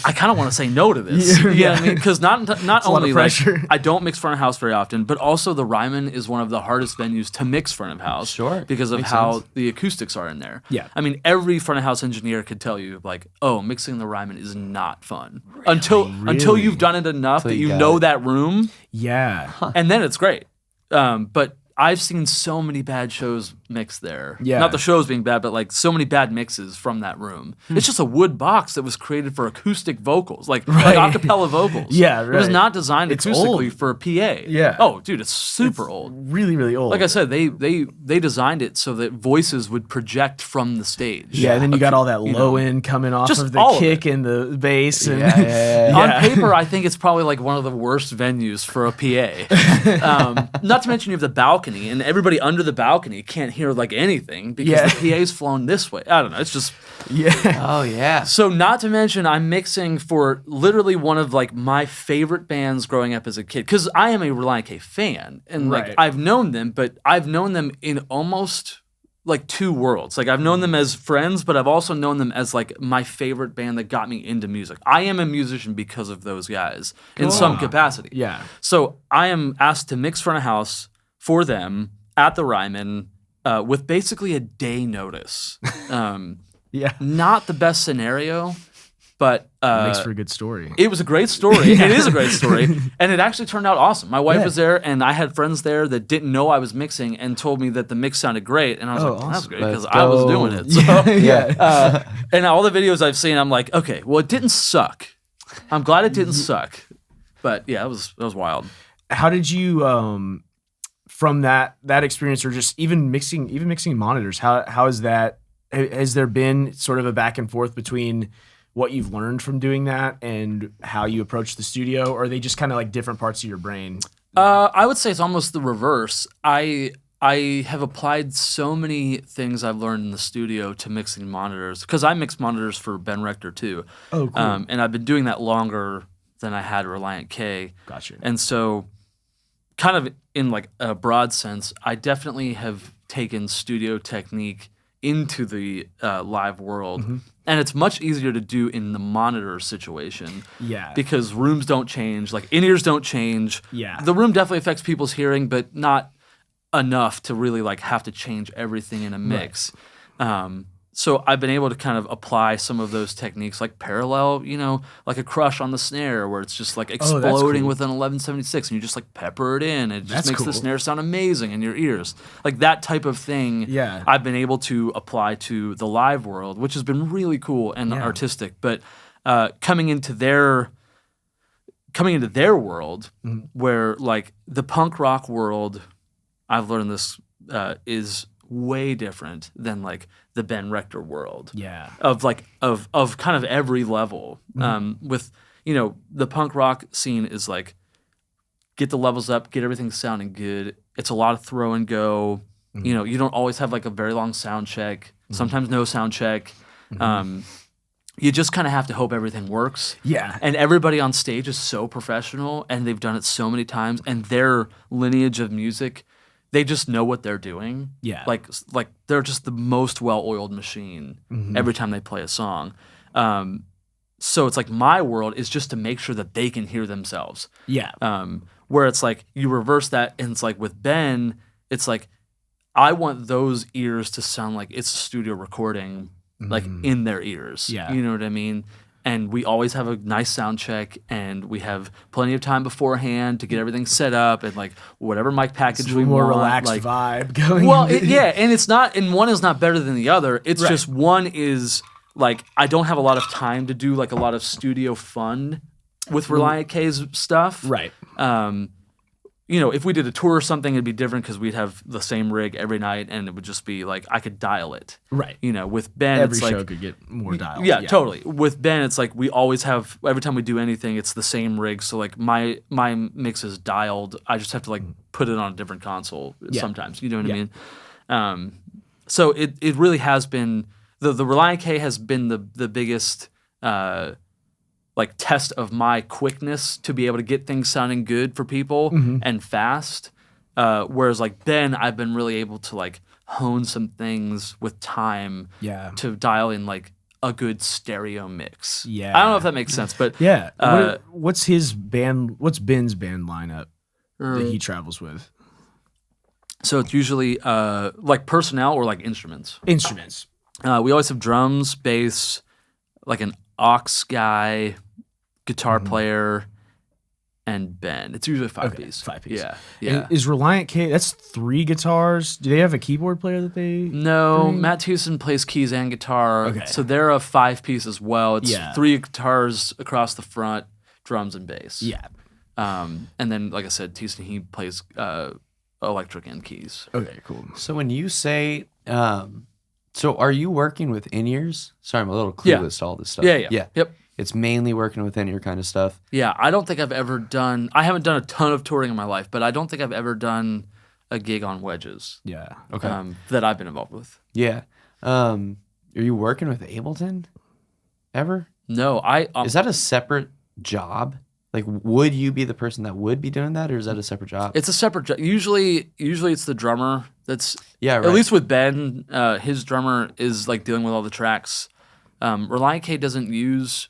I kind of want to say no to this. Yeah, You know what I mean? Because not only like pressure. I don't mix front of house very often, but also the Ryman is one of the hardest venues to mix front of house. Sure. Because of Makes how sense. the acoustics are in there. Yeah. I mean, every front of house engineer could tell you like, oh, mixing the Ryman is not fun until you've done it enough that you you got know it. that room, Yeah. and then it's great. But I've seen so many bad shows mixed there. Yeah. Not the shows being bad, but like so many bad mixes from that room. It's just a wood box that was created for acoustic vocals, like acapella vocals. Yeah, It was right. not designed It's acoustically old. for a PA. Yeah. Oh, dude, it's super old. Really, really old. Like I said, they designed it so that voices would project from the stage. Yeah, and then you got all that you low know, end coming off just of the all of kick and the bass. And Yeah. On paper, I think it's probably like one of the worst venues for a PA. Not to mention you have the balcony, and everybody under the balcony can't hear like anything because the PA's flown this way. I don't know. It's just yeah. Oh yeah. so. Not to mention, I'm mixing for literally one of like my favorite bands growing up as a kid because I am a Relient K fan, and like Right. I've known them, but I've known them in almost like two worlds. Like I've known them as friends, but I've also known them as like my favorite band that got me into music. I am a musician because of those guys in some capacity. Yeah. So I am asked to mix front of house for them at the Ryman with basically a day notice. Yeah. Not the best scenario, but Makes for a good story. it was a great story. It is a great story. And it actually turned out awesome. My wife was there, and I had friends there that didn't know I was mixing and told me that the mix sounded great. And I was like, well, that's awesome. great because Let's I was go. doing it. So, Yeah. and all the videos I've seen, I'm like, okay, well, it didn't suck. I'm glad it didn't suck. But yeah, it was wild. How did you from that experience, or just even mixing monitors, how is that, has there been sort of a back and forth between what you've learned from doing that and how you approach the studio, or are they just kind of like different parts of your brain? I would say it's almost the reverse. I have applied so many things I've learned in the studio to mixing monitors because I mix monitors for Ben Rector too. Oh, cool. And I've been doing that longer than I had Relient K. Gotcha. And so, kind of in like a broad sense, I definitely have taken studio technique into the live world, and it's much easier to do in the monitor situation. Yeah. Because rooms don't change, like in-ears don't change. Yeah. The room definitely affects people's hearing, but not enough to really like have to change everything in a mix. So I've been able to kind of apply some of those techniques, like parallel, like a crush on the snare, where it's just like exploding cool. with an 1176, and you just like pepper it in. It just That's makes the cool. snare sound amazing in your ears. Like that type of thing. Yeah. I've been able to apply to the live world, which has been really cool and artistic. But coming into their world, where like the punk rock world, I've learned this is way different than like the Ben Rector world. Yeah. Of kind of every level. With the punk rock scene is like get the levels up, get everything sounding good. It's a lot of throw and go. You don't always have like a very long sound check. Sometimes no sound check. You just kind of have to hope everything works. Yeah. And everybody on stage is so professional, and they've done it so many times, and their lineage of music, they just know what they're doing. Yeah. Like they're just the most well-oiled machine every time they play a song. So it's like my world is just to make sure that they can hear themselves. Yeah. Where it's like you reverse that, and it's like with Ben, it's like I want those ears to sound like it's a studio recording, like in their ears. Yeah. You know what I mean? And we always have a nice sound check, and we have plenty of time beforehand to get everything set up, and like whatever mic package It's a we more want. relaxed like, vibe going. well, and it's not, and one is not better than the other. It's Right. just one is like I don't have a lot of time to do like a lot of studio fun with Relient K's stuff. Right. if we did a tour or something, it'd be different because we'd have the same rig every night, and it would just be like I could dial it. Right. With Ben, Every it's like show could get more dials. Yeah, totally. With Ben, it's like we always have every time we do anything, it's the same rig. So like my mix is dialed. I just have to like put it on a different console sometimes. You know what I mean? So it really has been the Reliant K has been the biggest like test of my quickness to be able to get things sounding good for people and fast. Whereas like Ben, I've been really able to like hone some things with time to dial in like a good stereo mix. Yeah. I don't know if that makes sense, but what's Ben's band lineup that he travels with? So it's usually like personnel or like instruments. Instruments. We always have drums, bass, like an aux guy, guitar player, and Ben. It's usually 5-piece. 5-piece. Yeah. And is Reliant K, that's 3 guitars? Do they have a keyboard player that they No, bring? Matt Thiessen plays keys and guitar. Okay. So they're a 5-piece as well. It's 3 guitars across the front, drums and bass. Yeah. And then, like I said, Thiessen, he plays electric and keys. Okay, cool. So when you say, so are you working with in-ears? Sorry, I'm a little clueless to all this stuff. Yeah. Yep. It's mainly working with in-ear kind of stuff. Yeah, I don't think I've ever done. I haven't done a ton of touring in my life, but I don't think I've ever done a gig on wedges. Yeah. Okay. That I've been involved with. Yeah. Are you working with Ableton ever? No, is that a separate job? Like, would you be the person that would be doing that, or is that a separate job? It's a separate job. Usually it's the drummer that's. Yeah. Right. At least with Ben, his drummer is like dealing with all the tracks. Reliant K doesn't use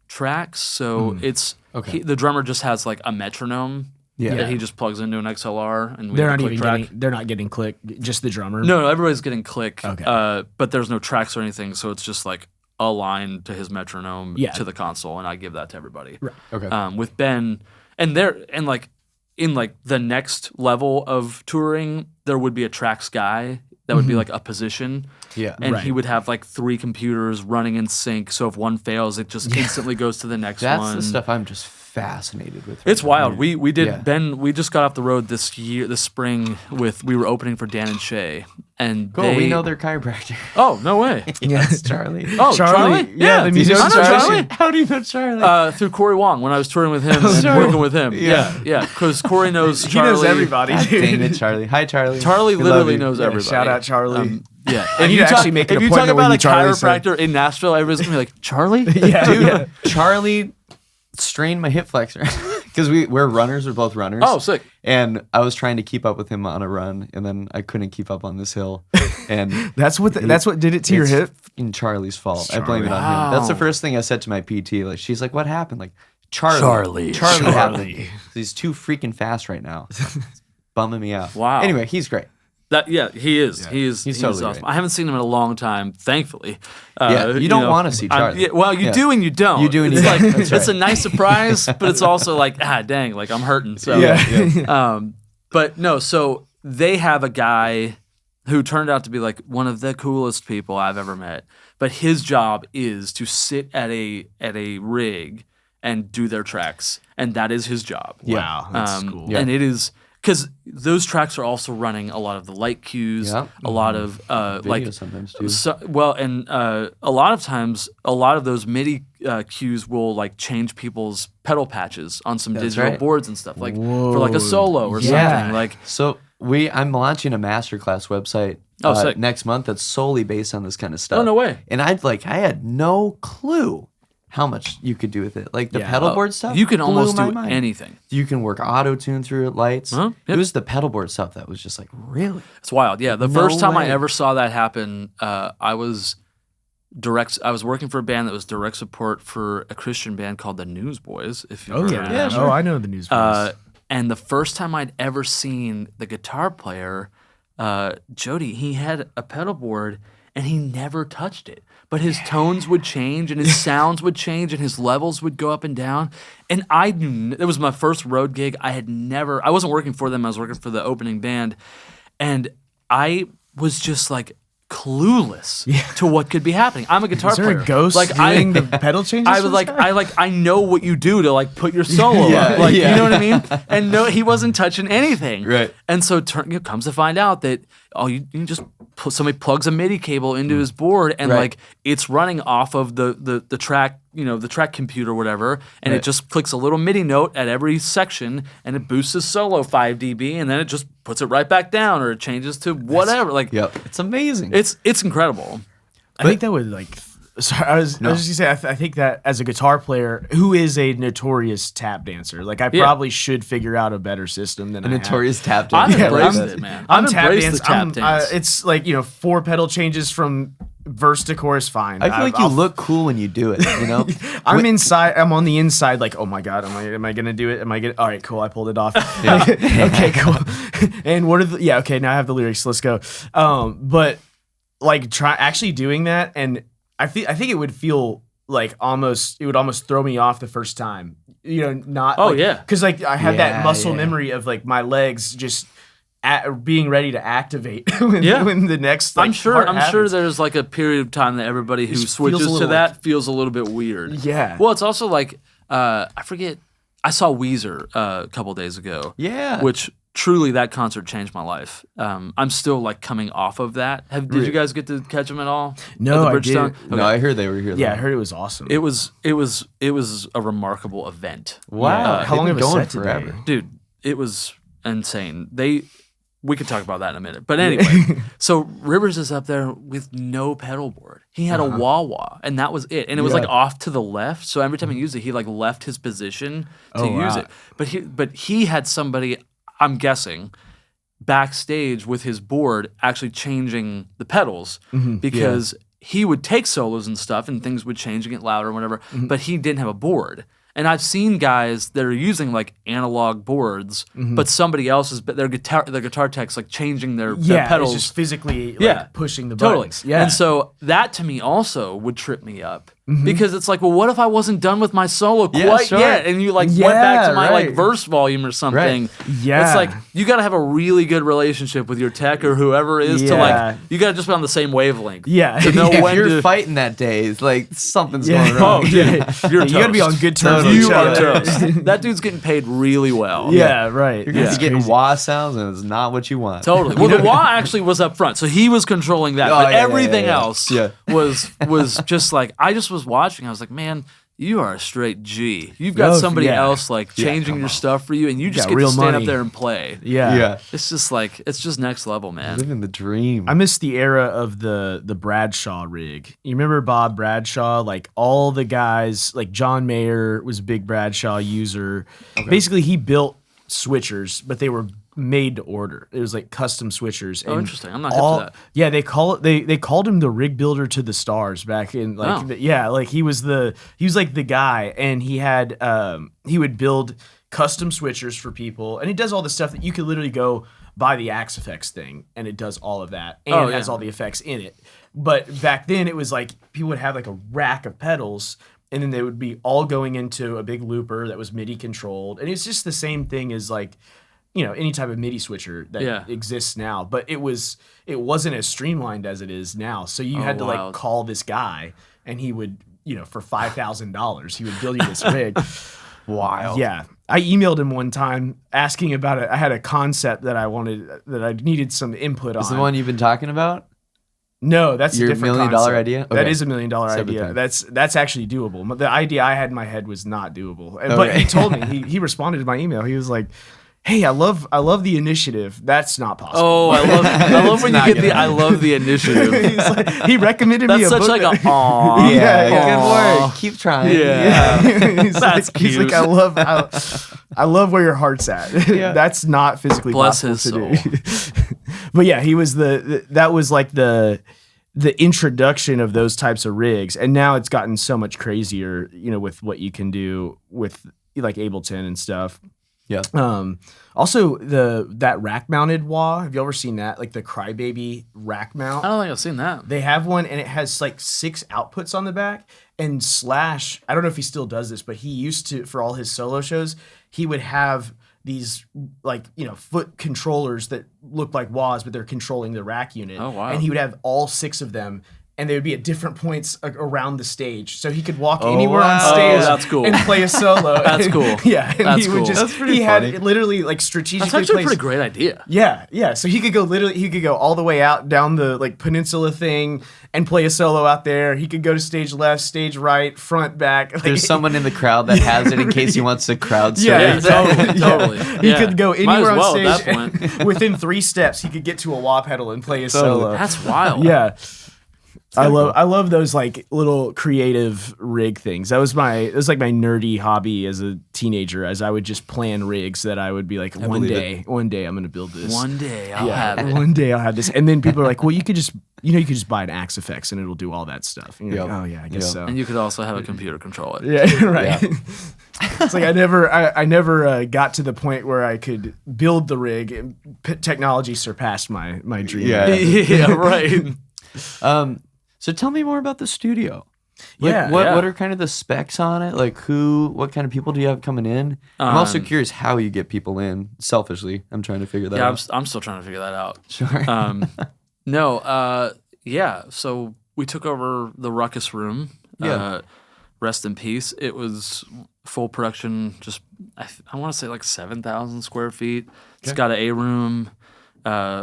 tracks, so it's the drummer just has like a metronome that he just plugs into an XLR, and they're not getting click, just the drummer. No, everybody's getting click. Okay. But there's no tracks or anything, so it's just like a line to his metronome to the console, and I give that to everybody. Right. Okay. With Ben, in the next level of touring, there would be a tracks guy. That would be like a position. Yeah. And he would have like 3 computers running in sync. So if one fails, it just instantly goes to the next one. That's the stuff I'm just fascinated with. It's wild. We did Ben. We just got off the road this spring we were opening for Dan and Shay, and we know their chiropractor. Oh, no way. Yes, Charlie. Oh, Charlie. Yeah, the musician Charlie. How do you know Charlie? Through Corey Wong when I was touring with him and working with him. Yeah. Because Corey knows Charlie. He knows everybody. Dang it, Charlie. Hi, Charlie. Charlie literally knows everybody. Shout out Charlie. Yeah, if you talk about a chiropractor in Nashville, everybody's gonna be like, Charlie? Dude, Charlie strained my hip flexor because we're runners. We're both runners. Oh, sick! And I was trying to keep up with him on a run, and then I couldn't keep up on this hill. And that's what did it to your hip. In Charlie's fault. I blame it on him. That's the first thing I said to my PT. Like, she's like, "What happened?" Like, Charlie happened. He's too freaking fast right now. It's bumming me out. Wow. Anyway, he's great. He is. Yeah. He's totally awesome. great. I haven't seen him in a long time, thankfully. You don't want to see Charlie. You do and you don't. You do and you don't. That's right. It's a nice surprise, but it's also like, dang, like I'm hurting. So, but no, so they have a guy who turned out to be like one of the coolest people I've ever met. But his job is to sit at a rig and do their tracks, and that is his job. Wow, that's cool. And it is. Because those tracks are also running a lot of the light cues, a lot of video sometimes too. And a lot of times, a lot of those MIDI cues will like change people's pedal patches on some digital boards and stuff, like for like a solo or something. Like I'm launching a masterclass website next month that's solely based on this kind of stuff. Oh, no way! And I had no clue how much you could do with it. Like the pedal board stuff. You can almost do anything. You can work auto-tune through lights. Yep. It was the pedal board stuff that was just like, really? It's wild. Yeah. The first time I ever saw that happen, I was working for a band that was direct support for a Christian band called the Newsboys. If you've heard of them. Sure. Oh, I know the Newsboys. And the first time I'd ever seen the guitar player, Jody, he had a pedal board and he never touched it. But his tones would change and his sounds would change and his levels would go up and down. And I knew it was my first road gig. I wasn't working for them. I was working for the opening band. And I was just like clueless to what could be happening. I'm a guitar Is there player. a ghost doing the pedal changes? I know what you do to like put your solo up. Like you know what I mean? And no, he wasn't touching anything. Right. And so comes to find out that you just somebody plugs a MIDI cable into his board and like it's running off of the track, the track computer or whatever, and it just clicks a little MIDI note at every section and it boosts his solo 5 dB and then it just puts it right back down or it changes to whatever. It's amazing. It's incredible. I think that would Sorry, I was just gonna say I think that as a guitar player who is a notorious tap dancer, like I probably should figure out a better system than a notorious tap I've dancer. embraced it, man. I've embraced the tap dance. It's like 4 pedal changes from verse to chorus. Fine. I feel like you look cool when you do it. I'm inside. I'm on the inside. Like, oh my god, am I gonna do it? Am I gonna? All right, cool. I pulled it off. Okay, cool. And what are the? Yeah, okay. Now I have the lyrics. Let's go. But like actually doing that and. I think it would feel like it would almost throw me off the first time. Not. Oh yeah. Because I had that muscle memory of like my legs just being ready to activate when the next. I'm sure there's like a period of time that everybody who switches to that feels a little bit weird. Yeah. Well, it's also like I forget. I saw Weezer a couple days ago. Yeah. Which. Truly, that concert changed my life. I'm still like coming off of that. Did you guys get to catch them at all? No, I didn't. Okay. No, I heard they were here. Yeah, I heard it was awesome. It was a remarkable event. Wow, how long have it going set forever, today? Dude? It was insane. We could talk about that in a minute. But anyway, so Rivers is up there with no pedal board. He had a wah-wah, and that was it. And it was like off to the left. So every time he used it, he like left his position to use it. But he had somebody. I'm guessing, backstage with his board actually changing the pedals because he would take solos and stuff and things would change and get louder and whatever, but he didn't have a board. And I've seen guys that are using like analog boards, but somebody else is their guitar tech's like changing their pedals. It's just physically pushing the totally. buttons. Yeah. And so that to me also would trip me up because it's like, well, what if I wasn't done with my solo quite yet? And you like went back to my like verse volume or something. Right. Yeah. It's like you got to have a really good relationship with your tech or whoever it is to like you got to just be on the same wavelength. Yeah. To know if when you're to fighting that day, it's like something's going wrong. Oh, yeah. You're you got to be on good terms. with You each are other. toast. That dude's getting paid really well. Yeah, right. You're getting wah sounds, and it's not what you want. Totally. Well, the wah actually was up front, so he was controlling that. But everything else was just like I just was watching. I was like, man, you are a straight G. You've got somebody else like changing your stuff for you, and you just get to stand up there and play. Yeah. It's just like it's just next level, man. Living the dream. I miss the era of the Bradshaw rig. You remember Bob Bradshaw? Like all the guys, like John Mayer was a big Bradshaw user. Okay. Basically, he built switchers, but they were made to order. It was like custom switchers. Oh, interesting. I'm not hip to that. Yeah, they called him the rig builder to the stars back in like he was like the guy, and he had he would build custom switchers for people, and he does all the stuff that you could literally go buy the Axe Effects thing, and it does all of that, and it has all the effects in it. But back then, it was like people would have like a rack of pedals, and then they would be all going into a big looper that was MIDI controlled, and it's just the same thing as like, any type of MIDI switcher that exists now, but it wasn't as streamlined as it is now. So you had to like call this guy, and he would, for $5,000, he would build you this rig. Wild. Yeah. I emailed him one time asking about it. I had a concept that I needed some input on. Is the one you've been talking about? No, that's your a different $1 million concept. idea? Okay. That is a $1 million idea. That's actually doable. But the idea I had in my head was not doable. But he told me, he responded to my email. He was like, hey, I love the initiative. That's not possible. Oh, I love when you get the I love the initiative. He recommended me a book. That's such like a aw. Yeah, good work. Keep trying. Yeah. That's cute. He's like, I love where your heart's at. Yeah. That's not physically Bless possible his to do. But yeah, he was that was like the introduction of those types of rigs, and now it's gotten so much crazier, with what you can do with like Ableton and stuff. Yeah. Also that rack mounted wah. Have you ever seen that? Like the Crybaby rack mount. I don't think I've seen that. They have one, and it has like 6 outputs on the back. And Slash, I don't know if he still does this, but he used to, for all his solo shows, he would have these like foot controllers that look like wahs, but they're controlling the rack unit. Oh, wow. And he would have all 6 of them, and they would be at different points around the stage. So he could walk Oh, anywhere on wow. stage That's cool. and play a solo. That's cool. Yeah. And That's he would cool. just, That's pretty he funny. had literally like strategically That's actually a placed. pretty great idea. Yeah. So he could go all the way out down the like peninsula thing and play a solo out there. He could go to stage left, stage right, front, back. Like, There's someone in the crowd that has it in case he wants to crowd surf. Yeah, exactly. Totally. He Yeah. could go Might anywhere as well on at stage. that point. and within 3 steps, he could get to a wah pedal and play a solo. That's wild. Yeah. I love those like little creative rig things. It was like my nerdy hobby as a teenager, as I would just plan rigs that I would be like, one day I'm gonna build this. One day I'll have it. One day I'll have this. And then people are like, well, you could just buy an Axe Effects and it'll do all that stuff. And you're like, oh yeah, I guess so. And you could also have a computer control it. Yeah, right. It's like I never got to the point where I could build the rig. And technology surpassed my dream. Yeah. Yeah, right. So tell me more about the studio. Yeah, What are kind of the specs on it? Like what kind of people do you have coming in? I'm also curious how you get people in. Selfishly, I'm trying to figure that out. I'm still trying to figure that out. Sure. So we took over the Ruckus room. Yeah. Rest in peace. It was full production, just I want to say like 7,000 square feet. It's got an A room,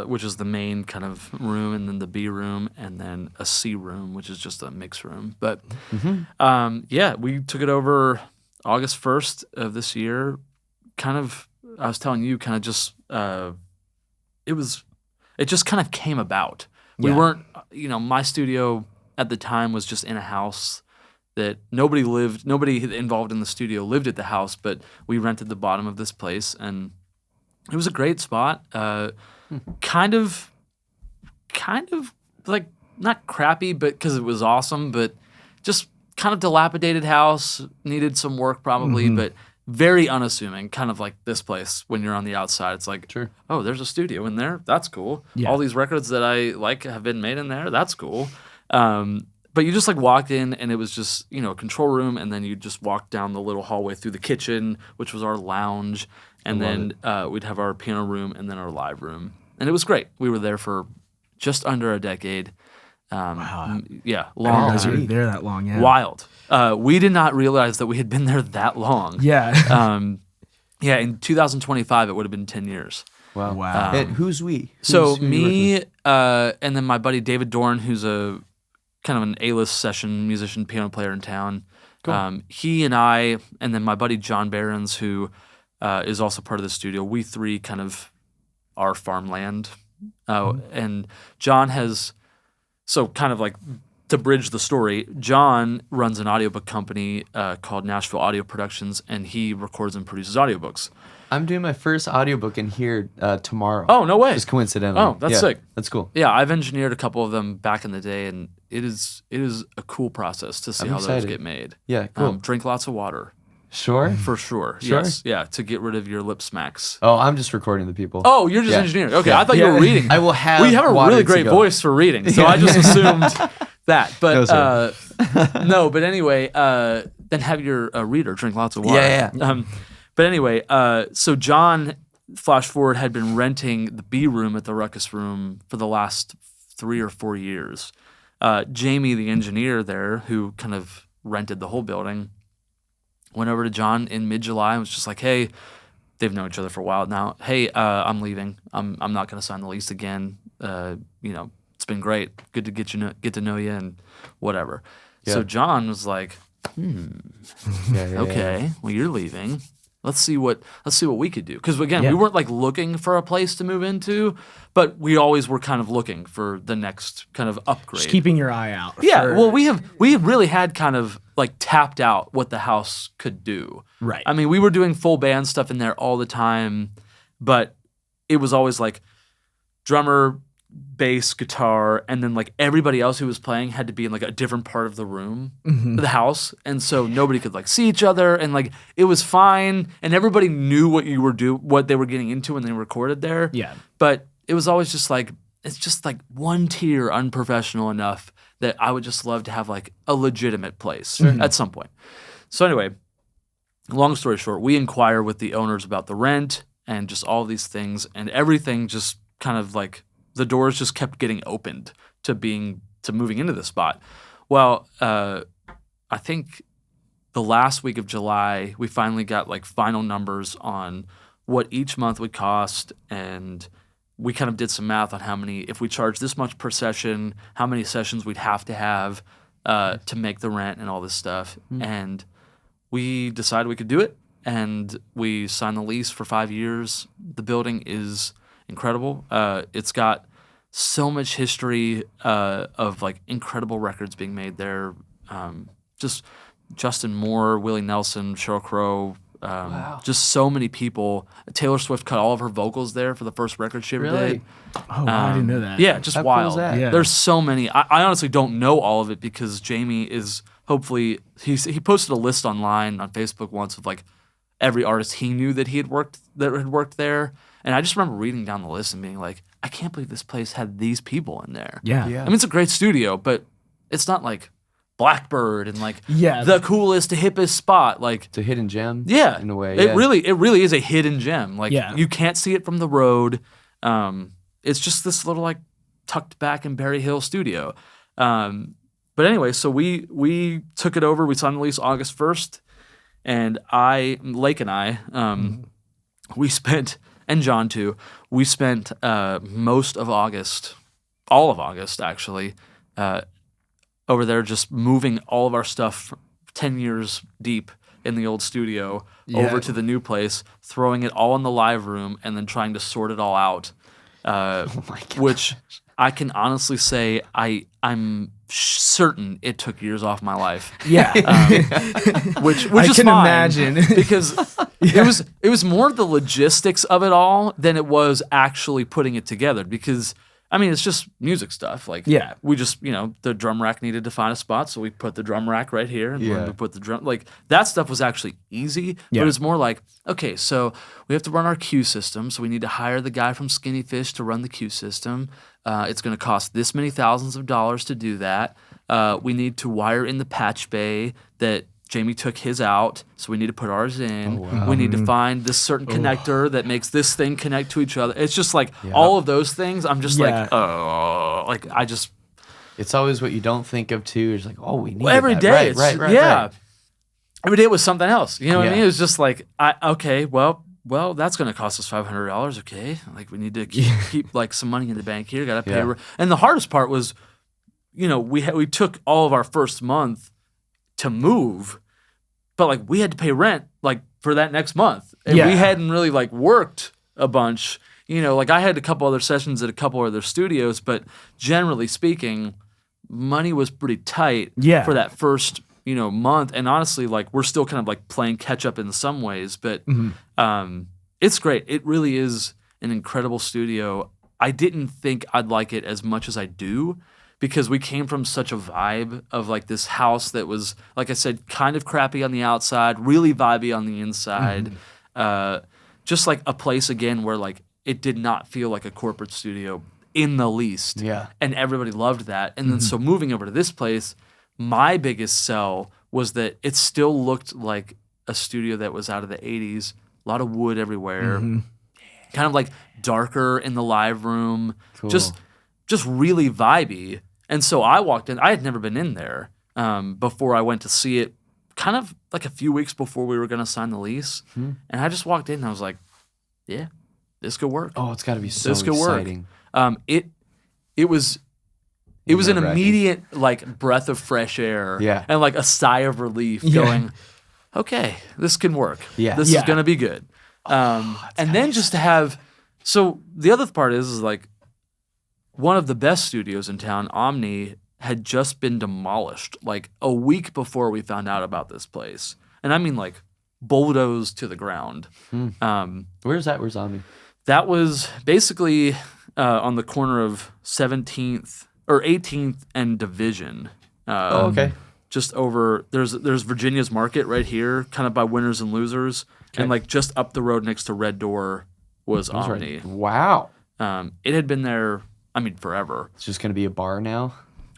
which is the main kind of room, and then the B room, and then a C room, which is just a mix room. But we took it over August 1st of this year. Kind of, I was telling you, kind of just it just kind of came about. We weren't, my studio at the time was just in a house that nobody involved in the studio lived at the house, but we rented the bottom of this place, and it was a great spot. Kind of like not crappy, but because it was awesome, but just kind of dilapidated house, needed some work probably, but very unassuming, kind of like this place when you're on the outside. It's like, Sure. Oh, there's a studio in there. That's cool. Yeah. All these records that I like have been made in there. That's cool. But you just like walked in and it was just, a control room, and then you just walked down the little hallway through the kitchen, which was our lounge, and then we'd have our piano room and then our live room. And it was great. We were there for just under a decade. Wow. Yeah, I long didn't realize you were time. there that long. Yeah. Wild. We did not realize that we had been there that long. Yeah. In 2025, it would have been 10 years. Wow. Wow. And who's we? So Who you working me with? and then my buddy David Dorn, who's a kind of an A-list session musician, piano player in town. Cool. He and I, and then my buddy John Behrens, who is also part of the studio. We three kind of are Farmland. And John has, so kind of like to bridge the story, John runs an audiobook company called Nashville Audio Productions, and he records and produces audiobooks. I'm doing my first audiobook in here tomorrow. Oh, no way. Just coincidentally. Oh, that's sick. That's cool. Yeah, I've engineered a couple of them back in the day, and it is a cool process to see I'm how those excited. get made. Yeah, cool. Drink lots of water, Sure. for sure. Sure. Yes, yeah, to get rid of your lip smacks. Oh, I'm just recording the people. Oh, you're just Yeah. engineering. Okay, Yeah. I thought you were reading. I will have. We have a water really to great go. voice for reading, so I just assumed that. But No, sir. no, but anyway, then have your reader drink lots of water. Yeah. But anyway, so John, flash forward, had been renting the B room at the Ruckus room for the last 3 or 4 years. Jamie, the engineer there, who kind of rented the whole building, went over to John in mid-July and was just like, hey, they've known each other for a while now. Hey, I'm leaving. I'm not going to sign the lease again. It's been great. Good to get to know you and whatever. Yeah. So John was like, okay, well, you're leaving. Let's see what we could do. Because again, we weren't like looking for a place to move into, but we always were kind of looking for the next kind of upgrade. Just keeping your eye out. Yeah, for- well, we really had kind of like tapped out what the house could do. Right. I mean, we were doing full band stuff in there all the time, but it was always like drummer, bass, guitar, and then like everybody else who was playing had to be in like a different part of the room, the house, and so nobody could like see each other, and like it was fine, and everybody knew what they were getting into when they recorded there. Yeah. But it was always just like, it's just like one tier unprofessional enough that I would just love to have like a legitimate place at some point. So anyway, long story short, we inquire with the owners about the rent and just all these things, and everything just kind of like the doors just kept getting opened to moving into this spot. Well, I think the last week of July, we finally got like final numbers on what each month would cost, and we kind of did some math on how many, if we charge this much per session, how many sessions we'd have to make the rent and all this stuff. And we decided we could do it, and we signed the lease for 5 years. The building is incredible. It's got so much history of like incredible records being made there. Just Justin Moore, Willie Nelson, Sheryl Crow, just so many people. Taylor Swift cut all of her vocals there for the first record she ever did. Oh, wow, I didn't know that. Yeah, just How wild. cool is that? Yeah. There's so many. I honestly don't know all of it because Jamie is hopefully he posted a list online on Facebook once of like every artist he knew that had worked there, and I just remember reading down the list and being like, I can't believe this place had these people in there. Yeah. Yeah. I mean, it's a great studio, but it's not like Blackbird and like Yeah. the coolest, hippest spot. Like, It's a hidden gem. yeah, In a way. it yeah. really is a hidden gem. Like, Yeah. you can't see it from the road. It's just this little like tucked back in Berry Hill studio. But anyway, so we took it over. We signed the lease August 1st, and Lake and I, we spent, and John too, we spent most of August, all of August actually, over there just moving all of our stuff 10 years deep in the old studio over to the new place, throwing it all in the live room, and then trying to sort it all out. Which I can honestly say I'm certain it took years off my life. Yeah. Which I is can fine, imagine. because it was more the logistics of it all than it was actually putting it together. Because I mean, it's just music stuff. Like, Yeah. we just, the drum rack needed to find a spot, so we put the drum rack right here, and Yeah. we put the drum. Like, that stuff was actually easy, but Yeah. it was more like, okay, so we have to run our cue system, so we need to hire the guy from Skinny Fish to run the cue system. It's going to cost this many thousands of dollars to do that. We need to wire in the patch bay that Jamie took his out, so we need to put ours in. We need to find this certain connector that makes this thing connect to each other. It's just like all of those things. I'm just Yeah. like, oh, like I just It's always what you don't think of too. It's like, oh, we need every that. day. Right, It's, right. yeah, every day it was something else. You know what I Yeah. mean? It was just like, okay, well, that's going to cost us $500. Okay, like we need to keep like some money in the bank here. Got to pay. Yeah. And the hardest part was, we took all of our first month to move, but like we had to pay rent like for that next month, and Yeah. we hadn't really like worked a bunch. Like I had a couple other sessions at a couple other studios, but generally speaking, money was pretty tight Yeah. for that first month. And honestly, like we're still kind of like playing catch up in some ways, but it's great. It really is an incredible studio. I didn't think I'd like it as much as I do, because we came from such a vibe of like this house that was, like I said, kind of crappy on the outside, really vibey on the inside. Just like a place again where like it did not feel like a corporate studio in the least. Yeah. And everybody loved that. And then so moving over to this place, my biggest sell was that it still looked like a studio that was out of the 80s. A lot of wood everywhere. Kind of like darker in the live room. Cool. Just really vibey. And so I walked in. I had never been in there before I went to see it, kind of like a few weeks before we were going to sign the lease. And I just walked in and I was like, yeah, this could work. Oh, it's got to be so This could work. exciting. It was an Nerve-wracking. immediate like breath of fresh air, Yeah. and like a sigh of relief, going, okay, this can work. Yeah. This is Yeah. gonna be good. And then just to have, so the other part is like one of the best studios in town, Omni, had just been demolished like a week before we found out about this place, and I mean like bulldozed to the ground. Where's that? Where's Omni? That was basically on the corner of 17th or 18th and Division. Oh, okay. Just over, there's Virginia's Market right here, kind of by Winners and Losers, and like just up the road next to Red Door was That's Omni. right. Wow. It had been there, I mean, forever. It's just going to be a bar now?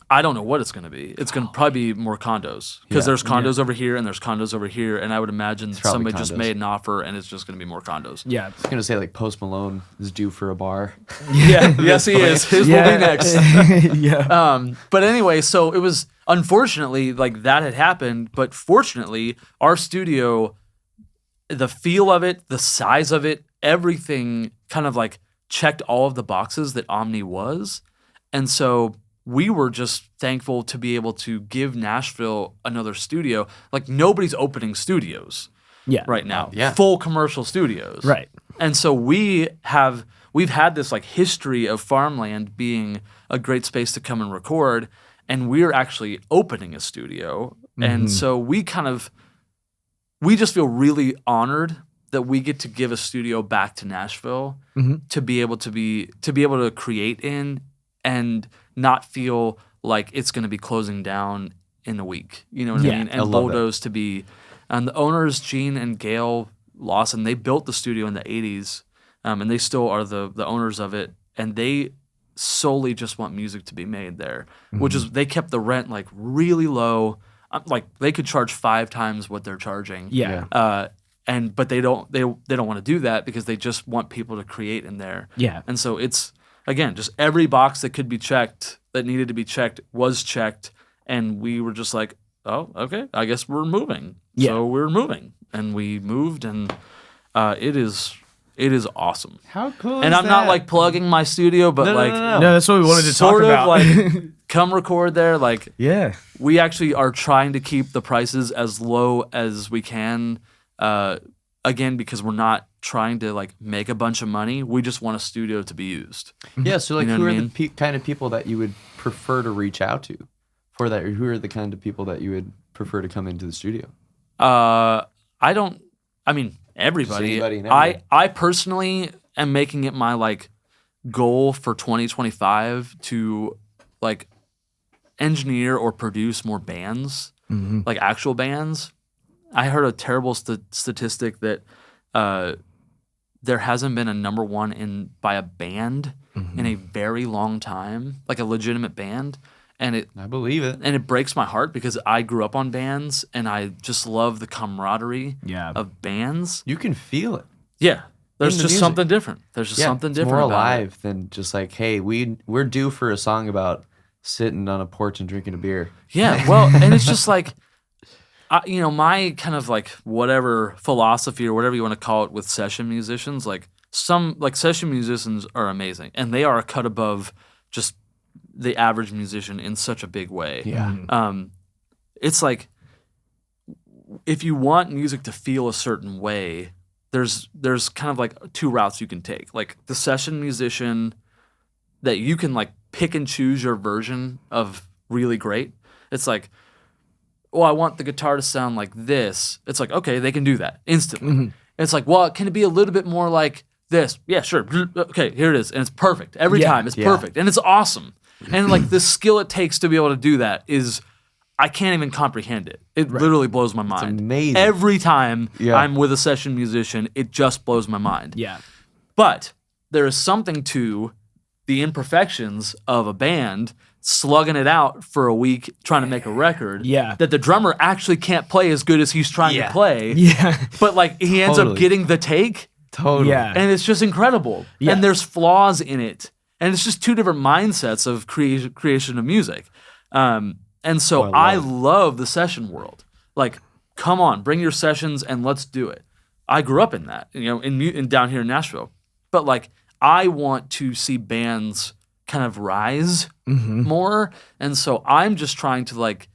I don't know what it's going to be. It's going to probably be more condos because there's condos over here and there's condos over here, and I would imagine somebody just made an offer and it's just going to be more condos. Yeah, I was gonna say like Post Malone is due for a bar. Yeah, yes he is. His will be next. Yeah. But anyway, so it was unfortunately like that had happened, but fortunately our studio, the feel of it, the size of it, everything kind of like checked all of the boxes that Omni was, and so we were just thankful to be able to give Nashville another studio. Like nobody's opening studios right now. Full commercial studios. Right. And so we've had this like history of Farmland being a great space to come and record, and we're actually opening a studio. And so we just feel really honored that we get to give a studio back to Nashville to be able to create in and not feel like it's going to be closing down in a week. You know what I mean? And bulldozed to be. And the owners, Gene and Gail Lawson, they built the studio in the 80s, and they still are the owners of it. And they solely just want music to be made there, which is they kept the rent like really low. Like they could charge 5 times what they're charging. But they don't want to do that because they just want people to create in there. Yeah. And so it's, again, just every box that could be checked, that needed to be checked, was checked. And we were just like, oh, okay, I guess we're moving. Yeah. So we're moving. And we moved, and it is awesome. How cool and is I'm that? not like plugging my studio, but no, that's what we wanted to talk about. Like, come record there. Like, we actually are trying to keep the prices as low as we can. Again, because we're not trying to like make a bunch of money. We just want a studio to be used. Yeah. So like, who are the kind of people that you would prefer to reach out to for that? Or who are the kind of people that you would prefer to come into the studio? Everybody. Just I personally am making it my like goal for 2025 to like engineer or produce more bands, like actual bands. I heard a terrible statistic that there hasn't been a number one by a band in a very long time, like a legitimate band. And I believe it. And it breaks my heart because I grew up on bands and I just love the camaraderie of bands. You can feel it. Yeah. There's just something different. There's just something different. More about alive than just like, hey, we're due for a song about sitting on a porch and drinking a beer. Yeah. Well, and it's just like, my kind of like whatever philosophy or whatever you want to call it with session musicians, like some like session musicians are amazing and they are a cut above just the average musician in such a big way. Yeah. It's like if you want music to feel a certain way, there's kind of like 2 routes you can take. Like the session musician that you can like pick and choose your version of really great. It's like, well, I want the guitar to sound like this. It's like, okay, they can do that instantly. It's like, well, can it be a little bit more like this? Yeah, sure. Okay, here it is. And it's perfect. Every time it's perfect. And it's awesome. And like the skill it takes to be able to do that is, I can't even comprehend it. It literally blows my mind. It's amazing. Every time I'm with a session musician, it just blows my mind. Yeah. But there is something to the imperfections of a band slugging it out for a week trying to make a record that the drummer actually can't play as good as he's trying to play. Yeah. But like he ends up getting the take. Totally. Yeah. And it's just incredible. Yeah. And there's flaws in it. And it's just 2 different mindsets of creation of music. And so I love the session world. Like, come on, bring your sessions and let's do it. I grew up in that, in down here in Nashville. But like, I want to see bands kind of rise more. And so I'm just trying to like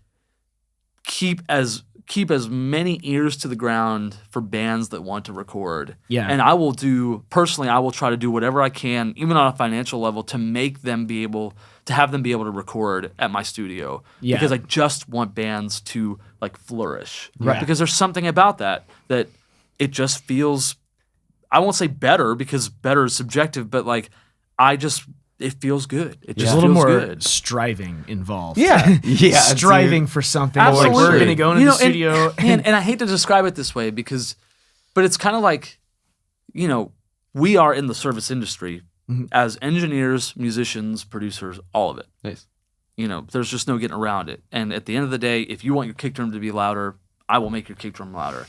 keep as many ears to the ground for bands that want to record. Yeah. And I will try to do whatever I can, even on a financial level, to make them be able to have them be able to record at my studio. Yeah. Because I just want bands to like flourish. Right. Because there's something about that it just feels, I won't say better because better is subjective, but like it feels good. It just a little feels more good. Striving involved. Yeah. Striving for something. Absolutely. Like we're going to go into the studio. And I hate to describe it this way but it's kind of like, we are in the service industry as engineers, musicians, producers, all of it. Nice. there's just no getting around it. And at the end of the day, if you want your kick drum to be louder, I will make your kick drum louder.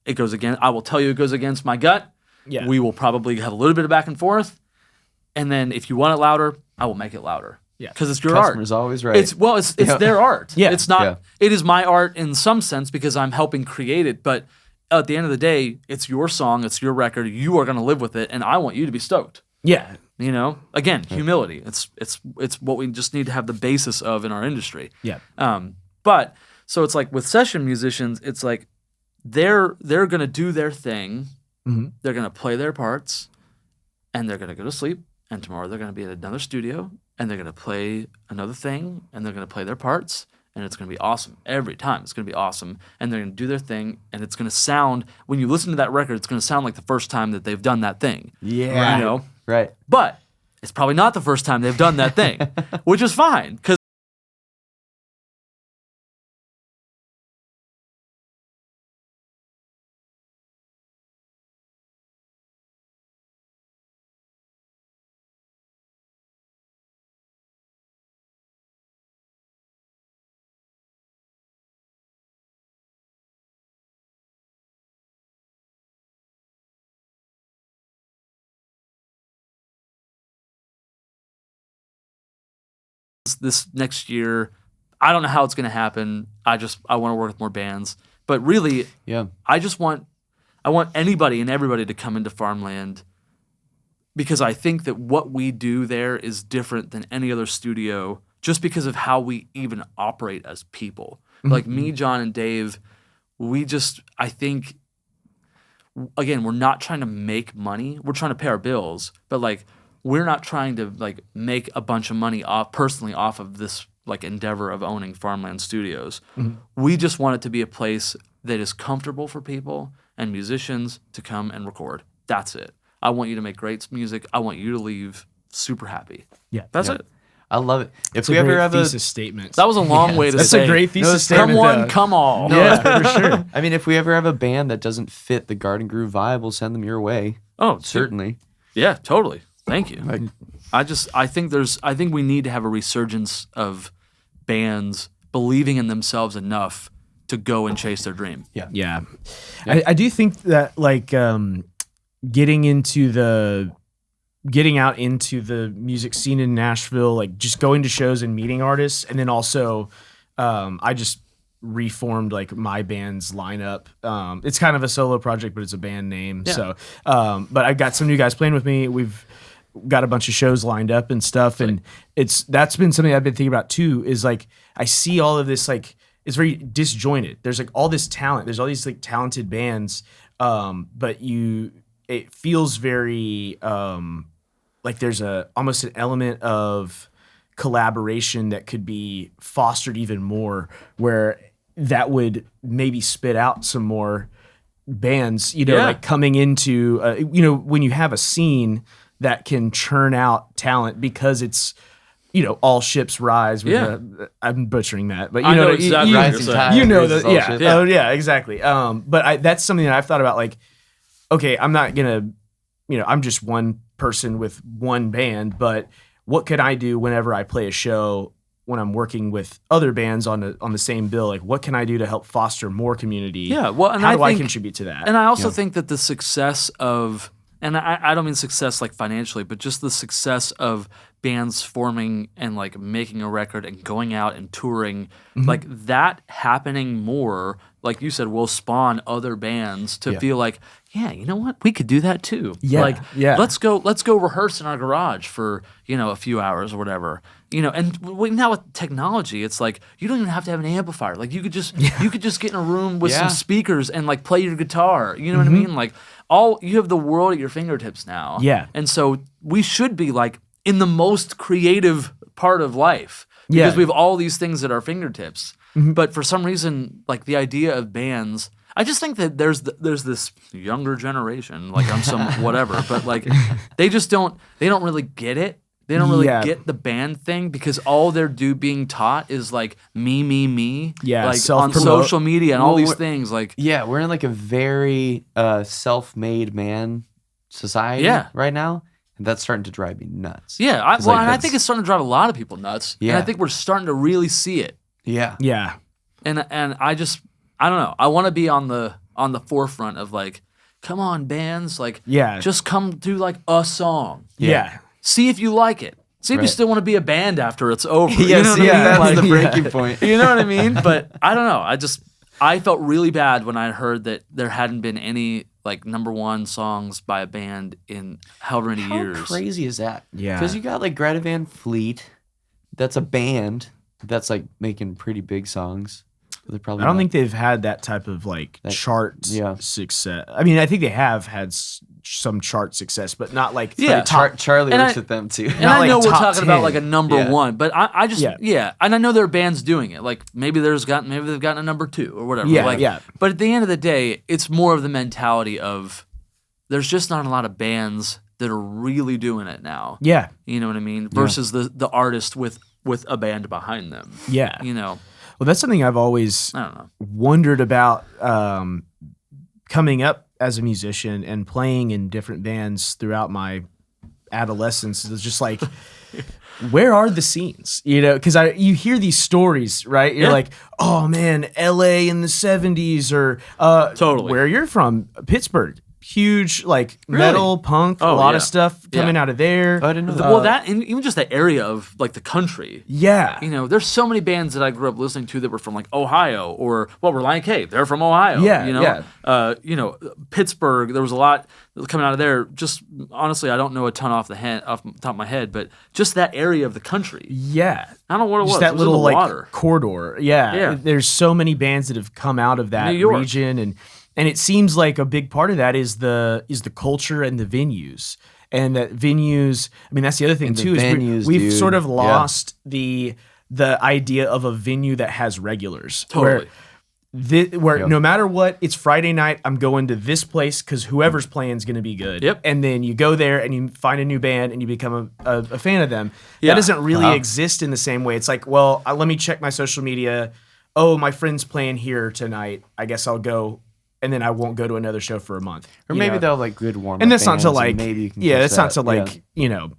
It goes against, I will tell you it goes against my gut. Yeah. We will probably have a little bit of back and forth. And then if you want it louder, I will make it louder. Yeah. Because it's your Customer's art. always right. It's their art. Yeah. It's not, Yeah. it is my art in some sense because I'm helping create it. But at the end of the day, it's your song, it's your record. You are going to live with it. And I want you to be stoked. Yeah. Again, humility. It's what we just need to have the basis of in our industry. Yeah. But so it's like with session musicians, it's like they're gonna do their thing, they're gonna play their parts, and they're gonna go to sleep. And tomorrow they're gonna be at another studio, and they're gonna play another thing, and they're gonna play their parts, and it's gonna be awesome every time. It's gonna be awesome, and they're gonna do their thing, and it's gonna sound. When you listen to that record, it's gonna sound like the first time that they've done that thing. Yeah. Right. But it's probably not the first time they've done that thing, which is fine because this next year, I don't know how it's going to happen. I want to work with more bands, but really, I want anybody and everybody to come into Farmland because I think that what we do there is different than any other studio just because of how we even operate as people. Like me, John, and Dave, I think, again, we're not trying to make money. We're trying to pay our bills, but like, we're not trying to like make a bunch of money personally off of this like endeavor of owning Farmland Studios. We just want it to be a place that is comfortable for people and musicians to come and record. That's it. I want you to make great music. I want you to leave super happy. Yeah. That's it. I love it. If we ever have a thesis statement. That was a long way to say. That's a great thesis statement. Come one, come all. Yeah, for sure. I mean, if we ever have a band that doesn't fit the Garden Groove vibe, we'll send them your way. Oh, certainly. Yeah, totally. Thank you. I think we need to have a resurgence of bands believing in themselves enough to go and chase their dream. Yeah. I do think that like getting out into the music scene in Nashville, like just going to shows and meeting artists, and then also I just reformed like my band's lineup. It's kind of a solo project, but it's a band name. Yeah. So, but I got some new guys playing with me. We've got a bunch of shows lined up and stuff, and that's been something I've been thinking about too. Is like I see all of this like it's very disjointed. There's like all this talent. There's all these like talented bands, but it feels very like there's almost an element of collaboration that could be fostered even more, where that would maybe spit out some more bands, like coming into, when you have a scene that can churn out talent because it's, all ships rise. I'm butchering that, but know exactly rising tide. Oh yeah, exactly. But that's something that I've thought about. Like, okay, I'm not gonna, I'm just one person with one band, but what could I do whenever I play a show when I'm working with other bands on the same bill? Like, what can I do to help foster more community? Yeah, well, and how do I contribute to that? And I also think that the success of, and I don't mean success like financially, but just the success of bands forming and like making a record and going out and touring, like that happening more, like you said, will spawn other bands to feel like, yeah, you know what, we could do that too. Let's go rehearse in our garage for a few hours or whatever. And now with technology, it's like you don't even have to have an amplifier. Like you could just get in a room with some speakers and like play your guitar. You know what I mean? Like you have the world at your fingertips now. Yeah. And so we should be like in the most creative part of life because we have all these things at our fingertips. But for some reason, like the idea of bands, I just think that there's this younger generation, like I'm some whatever, but like they don't really get it. They don't really get the band thing because all they're being taught is like me. Yeah, like on social media and all these things. Like we're in like a very self-made man society right now. And that's starting to drive me nuts. Yeah, Like, and I think it's starting to drive a lot of people nuts. Yeah. And I think we're starting to really see it. Yeah. Yeah. And I don't know. I want to be on the forefront of like, come on, bands, like, just come do like a song. Yeah. See if you like it. See if you still want to be a band after it's over. Yes, you know what I mean? that's Like, the breaking point. You know what I mean? But I don't know. I felt really bad when I heard that there hadn't been any like number one songs by a band in however many years. How crazy is that? Yeah. Because you got like Greta Van Fleet, that's a band that's like making pretty big songs. They're probably I don't think they've had that type of like chart success. I mean, I think they have had some chart success, but not like Charlie works with them too. And I like know we're top talking 10. about like a number one, but I just and I know there are bands doing it. Like maybe they've gotten a number two or whatever. But at the end of the day, it's more of the mentality of there's just not a lot of bands that are really doing it now. Yeah. You know what I mean? Versus the artist with a band behind them. Yeah. You know. Well, that's something I've always wondered about coming up as a musician and playing in different bands throughout my adolescence. It's just like, where are the scenes? You know, because you hear these stories, right? You're like, oh man, L.A. in the 70s or totally where you're from, Pittsburgh. Huge like metal, punk, a lot of stuff coming out of there. I didn't know that. Well, that and even just that area of like the country. Yeah. You know, there's so many bands that I grew up listening to that were from like Ohio or Reliant K. They're from Ohio. Yeah. You know, you know, Pittsburgh. There was a lot coming out of there. Just honestly, I don't know a ton off the top of my head, but just that area of the country. Yeah. I don't know what it was. Just that it was little in the like water. corridor. Yeah. There's so many bands that have come out of that region and it seems like a big part of that is the culture and the venues. And that venues, I mean, that's the other thing too, is we've sort of lost the idea of a venue that has regulars. Totally. Where no matter what, it's Friday night, I'm going to this place because whoever's playing is going to be good. Yep. And then you go there and you find a new band and you become a fan of them. That doesn't really exist in the same way. It's like, well, let me check my social media. Oh, my friend's playing here tonight. I guess I'll go. And then I won't go to another show for a month. Or maybe they'll like good warm up. And that's not to like, maybe you can that's not to like, you know,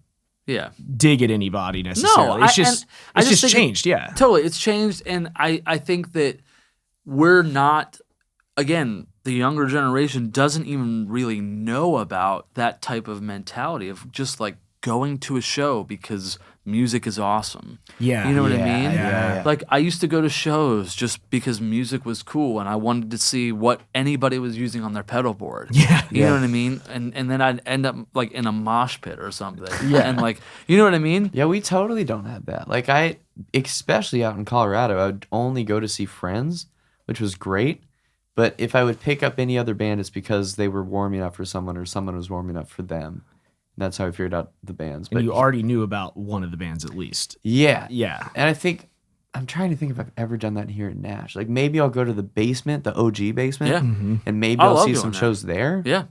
dig at anybody necessarily. No, it's just changed. Totally. It's changed. And I think that we're not, again, the younger generation doesn't even really know about that type of mentality of just like going to a show because music is awesome. Yeah. You know what I mean? Yeah. Like I used to go to shows just because music was cool and I wanted to see what anybody was using on their pedal board. Yeah. You know what I mean? And then I'd end up like in a mosh pit or something. Yeah. And like, you know what I mean? Yeah, we totally don't have that. Like especially out in Colorado, I would only go to see friends, which was great. But if I would pick up any other band, it's because they were warming up for someone or someone was warming up for them. That's how I figured out the bands. But you already knew about one of the bands at least. Yeah. Yeah. And I'm trying to think if I've ever done that here in Nash. Like maybe I'll go to the basement, the OG basement, and maybe I'll see some shows there. Yeah.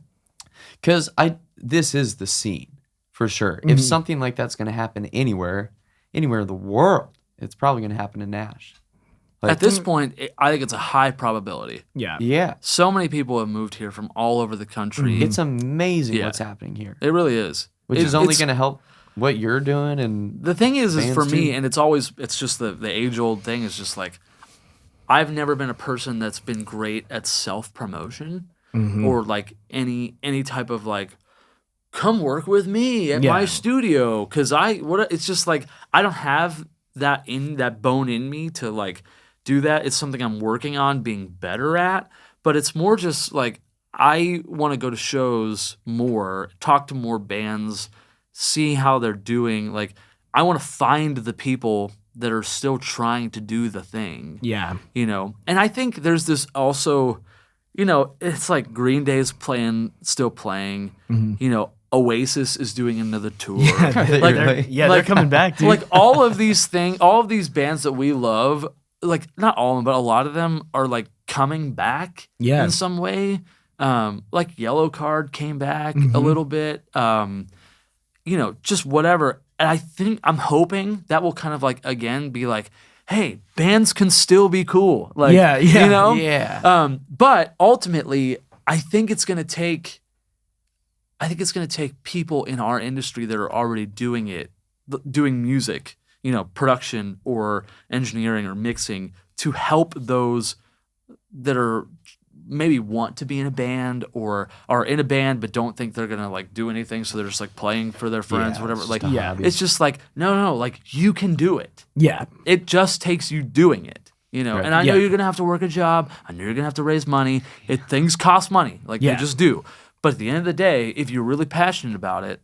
Because this is the scene for sure. If something like that's going to happen anywhere in the world, it's probably going to happen in Nash. Like, at this point, I think it's a high probability. Yeah. Yeah. So many people have moved here from all over the country. It's amazing what's happening here. It really is. Which is only going to help what you're doing. And the thing is for me, and it's just the age-old thing is just like, I've never been a person that's been great at self-promotion or like any type of like, come work with me at my studio. Because it's just like, I don't have that bone in me to like, do that. It's something I'm working on being better at, but it's more just like I want to go to shows more, talk to more bands, see how they're doing. Like I want to find the people that are still trying to do the thing. Yeah. You know, and I think there's this also, you know, it's like Green Day's still playing, you know, Oasis is doing another tour. They're coming back, dude. Like all of these bands that we love, like not all of them, but a lot of them are like coming back in some way. Like Yellow Card came back a little bit. You know, just whatever. And I'm hoping that will kind of like again be like, hey, bands can still be cool. Like, you know? Yeah. But ultimately, I think it's going to take I think it's going to take people in our industry that are already doing it, doing music, production or engineering or mixing, to help those that are maybe want to be in a band or are in a band but don't think they're gonna like do anything, so they're just like playing for their friends, whatever. Like, it's just like no, like you can do it. Yeah, it just takes you doing it. Right. And I know you're gonna have to work a job. I know you're gonna have to raise money. Things cost money, like they just do. But at the end of the day, if you're really passionate about it,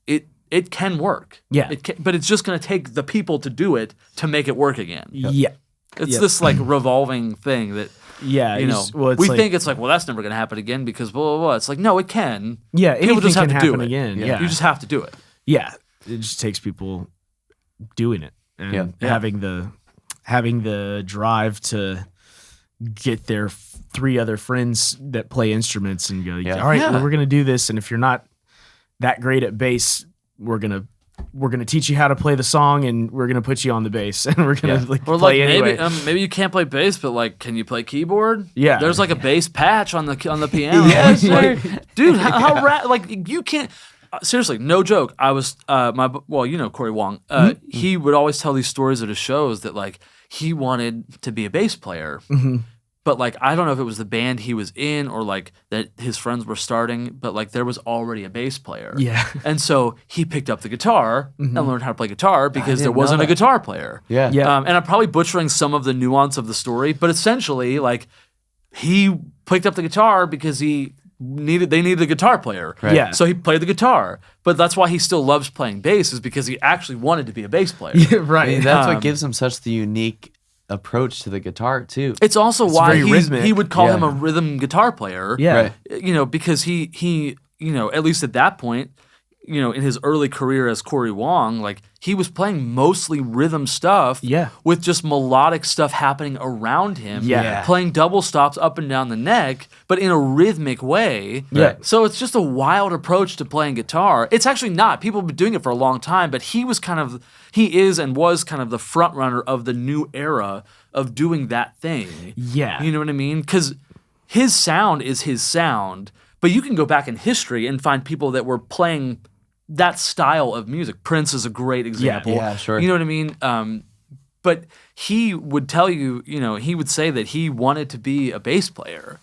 it can work. Yeah, but it's just gonna take the people to do it to make it work again. Yeah, it's this like revolving thing that. Yeah, we think it's like, well, that's never going to happen again because blah, blah, blah. It's like, no, it can. Yeah, people just have can to do happen it. Again. Yeah. You just have to do it. Yeah, it just takes people doing it and having the drive to get their 3 other friends that play instruments and go, all right, well, we're going to do this, and if you're not that great at bass, we're gonna teach you how to play the song, and we're gonna put you on the bass, and we're gonna play anyway. Maybe you can't play bass, but like, can you play keyboard? Yeah, there's like a bass patch on the piano. Yeah, sure. Dude, how like you can't. Seriously, no joke. I was Corey Wong. He would always tell these stories at his shows that like he wanted to be a bass player. Mm-hmm. But like, I don't know if it was the band he was in or like that his friends were starting, but like there was already a bass player. Yeah. And so he picked up the guitar and learned how to play guitar because there wasn't a guitar player. Yeah. And I'm probably butchering some of the nuance of the story, but essentially like he picked up the guitar because they needed a guitar player. Right. Yeah. So he played the guitar. But that's why he still loves playing bass, is because he actually wanted to be a bass player. Yeah, right. I mean, that's what gives him such the unique approach to the guitar too. It's also why he would call him a rhythm guitar player. Yeah. Right. Because he at least at that point, in his early career as Corey Wong, like he was playing mostly rhythm stuff with just melodic stuff happening around him. Yeah. Playing double stops up and down the neck, but in a rhythmic way. Yeah. So it's just a wild approach to playing guitar. It's actually not. People have been doing it for a long time, but he was kind of the front runner of the new era of doing that thing. Yeah. You know what I mean? Because his sound is his sound, but you can go back in history and find people that were playing that style of music. Prince is a great example. Yeah, sure. You know what I mean? But he would tell you, he would say that he wanted to be a bass player,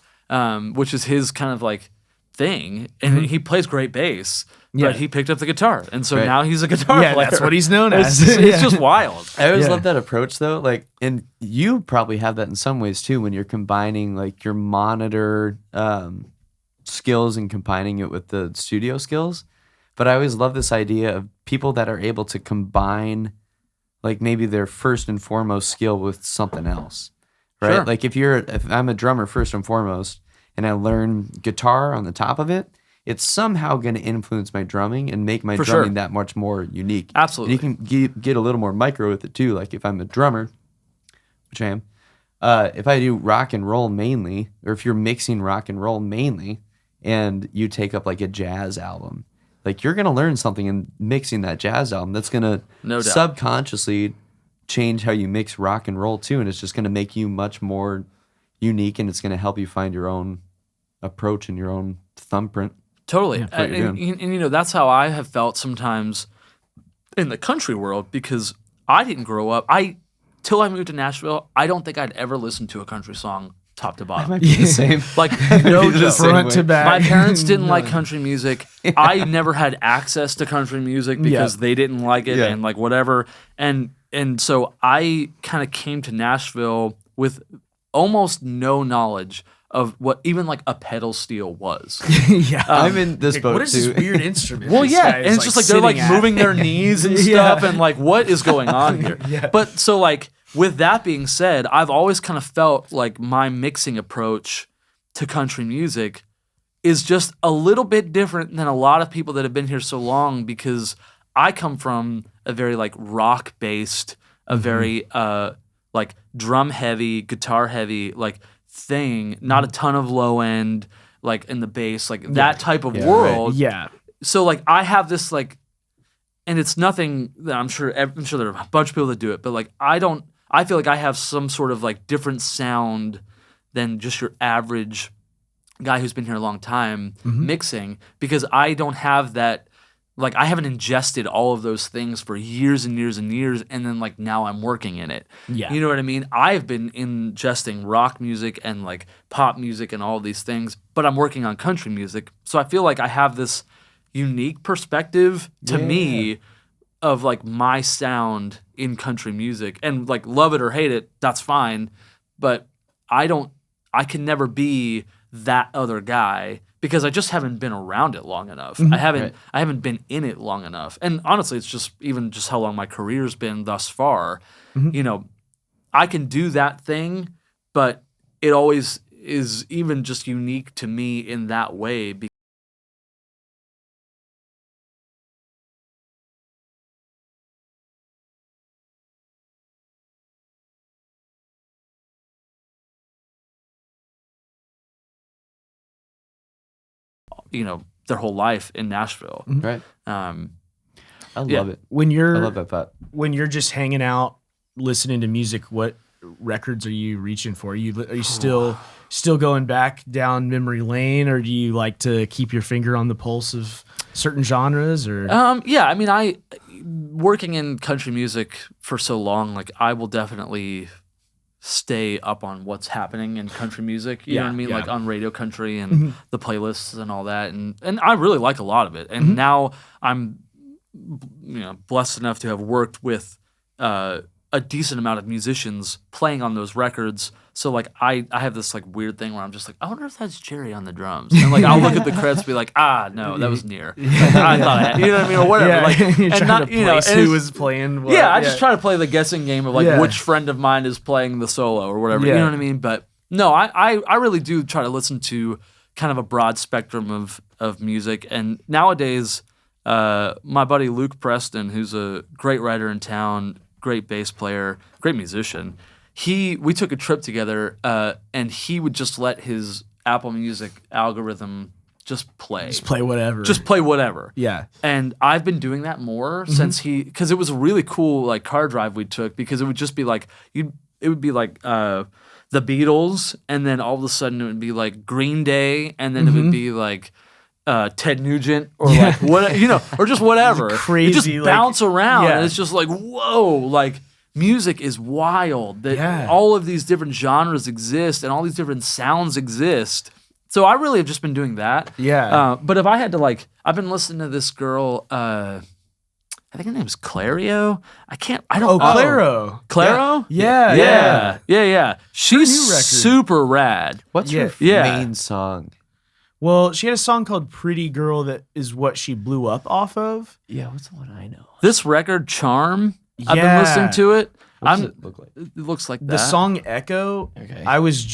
which is his kind of like thing. And he plays great bass, but he picked up the guitar. And so now he's a guitar player. That's what he's known as. It's just wild. I always love that approach though. Like, and you probably have that in some ways too, when you're combining like your monitor skills and combining it with the studio skills. But I always love this idea of people that are able to combine like maybe their first and foremost skill with something else, right? Sure. Like if I'm a drummer first and foremost and I learn guitar on the top of it, it's somehow going to influence my drumming and make my drumming that much more unique. Absolutely. And you can get a little more micro with it too. Like if I'm a drummer, which I am, if I do rock and roll mainly, or if you're mixing rock and roll mainly and you take up like a jazz album, like you're going to learn something in mixing that jazz album that's going to subconsciously change how you mix rock and roll too. And it's just going to make you much more unique, and it's going to help you find your own approach and your own thumbprint. Totally. And that's how I have felt sometimes in the country world, because I didn't grow up. Till I moved to Nashville, I don't think I'd ever listened to a country song top to bottom. I might be the same. Like, no, just front to back. My parents didn't like country music. I never had access to country music because they didn't like it and like whatever. And so I kind of came to Nashville with almost no knowledge of what even like a pedal steel was. I'm in this boat what is too. this weird instrument? Well, this yeah, guy and is, it's just like they're like moving their knees and stuff, and like what is going on here? But so like with that being said, I've always kind of felt like my mixing approach to country music is just a little bit different than a lot of people that have been here so long, because I come from a very like rock based, a very like drum heavy, guitar heavy like thing, not a ton of low end like in the bass, like that type of world. Right. Yeah. So like I have this like, and it's nothing that I'm sure there are a bunch of people that do it, but like I feel like I have some sort of like different sound than just your average guy who's been here a long time mixing, because I don't have that. Like, I haven't ingested all of those things for years and years and years, and then, like, now I'm working in it. Yeah. You know what I mean? I've been ingesting rock music and, like, pop music and all these things, but I'm working on country music. So I feel like I have this unique perspective to me of, like, my sound in country music. And, like, love it or hate it, that's fine. But I can never be that other guy, because I just haven't been around it long enough. I haven't been in it long enough. And honestly, it's just how long my career's been thus far. You know, I can do that thing, but it always is even just unique to me in that way. You know, their whole life in Nashville. Right. I love it. I love that thought. When you're just hanging out, listening to music, what records are you reaching for? Are you still going back down memory lane, or do you like to keep your finger on the pulse of certain genres? Or yeah, I mean, I working in country music for so long, like, I will definitely stay up on what's happening in country music. You know what I mean? Like, on Radio Country and the playlists and all that. And I really like a lot of it. And now I'm, you know, blessed enough to have worked with a decent amount of musicians playing on those records. So, like, I have this, like, weird thing where I'm just like, I wonder if that's Jerry on the drums. And, like, I'll look at the credits and be like, no, that was near. Like, I thought I had, you know what I mean? Or whatever. Yeah. Like, You're and trying not, to you know, place who was playing what. Yeah, I just try to play the guessing game of, like, Yeah. which friend of mine is playing the solo or whatever. Yeah. You know what I mean? But no, I really do try to listen to kind of a broad spectrum of music. And nowadays, my buddy Luke Preston, who's a great writer in town, great bass player, great musician, we took a trip together, and he would just let his Apple Music algorithm just play. Just play whatever. Just play whatever. Yeah. And I've been doing that more since because it was a really cool, like, car drive we took, because it would just be like, it would be like the Beatles, and then all of a sudden it would be like Green Day, and then it would be like Ted Nugent, or like what, you know, or just whatever. Crazy, you just like, bounce around, yeah. and it's just like, whoa, like, music is wild. That Yeah. all of these different genres exist, and all these different sounds exist. So I really have just been doing that. Yeah. But if I had to, like, I've been listening to this girl. I think her name is Clario. Claro. Claro? Yeah. She's new record. super rad. What's your Yeah. main song? Well, she had a song called Pretty Girl that is what she blew up off of. Yeah, what's the one I know? This record, Charm, I've been Yeah. listening to it. What does it look like? It looks like that. The song Echo, Okay. I was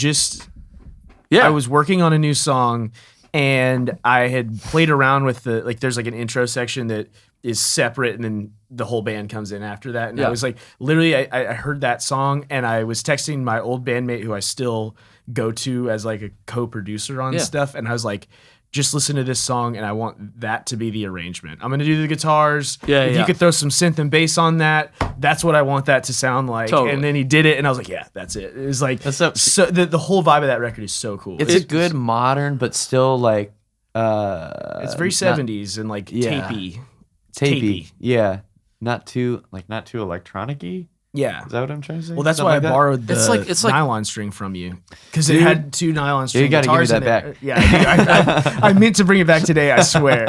working on a new song, and I had played around with there's like an intro section that is separate, and then the whole band comes in after that. And I was like, literally, I heard that song, and I was texting my old bandmate, who I still go to as like a co-producer on stuff, and I was like, just listen to this song, and I want that to be the arrangement. I'm gonna do the guitars. If you could throw some synth and bass on that, that's what I want that to sound like. Totally. And then he did it, and I was like, yeah, that's it. It was like, so the whole vibe of that record is so cool. It's a good modern, but still like It's very 70s and like tapey. Yeah, not too electronic-y. Yeah. Is that what I'm trying to say? Well, that's Something why like I that? borrowed the It's like nylon string from you, because it had two nylon string you gotta give me guitars that in it. back. Yeah, I meant to bring it back today. I swear.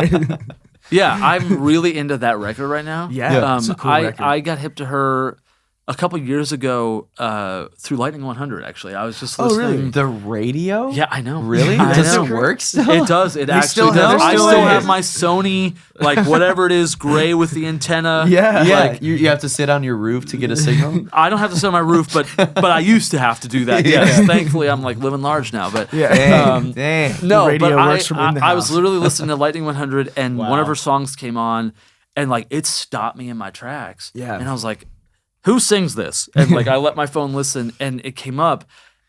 Yeah, I'm really into that record right now. Yeah, it's a cool record. I got hip to her a couple years ago through Lightning 100. Actually, I was just listening. really? The radio? Yeah, I know. Really? I Does know. it work still? It does. It actually still does. have- I still still is. have my Sony, like, whatever it is, gray with the antenna. Yeah. Yeah, Like, you have to sit on your roof to get a signal. I don't have to sit on my roof, but I used to have to do that. Yes, thankfully I'm like living large now. But Dang, dang. no, The radio but works from in the I was house. literally listening to Lightning 100, and one of Wow. her songs came on, and like it stopped me in my tracks. Yeah. and I was like, "Who sings this?" And like I let my phone listen, and it came up,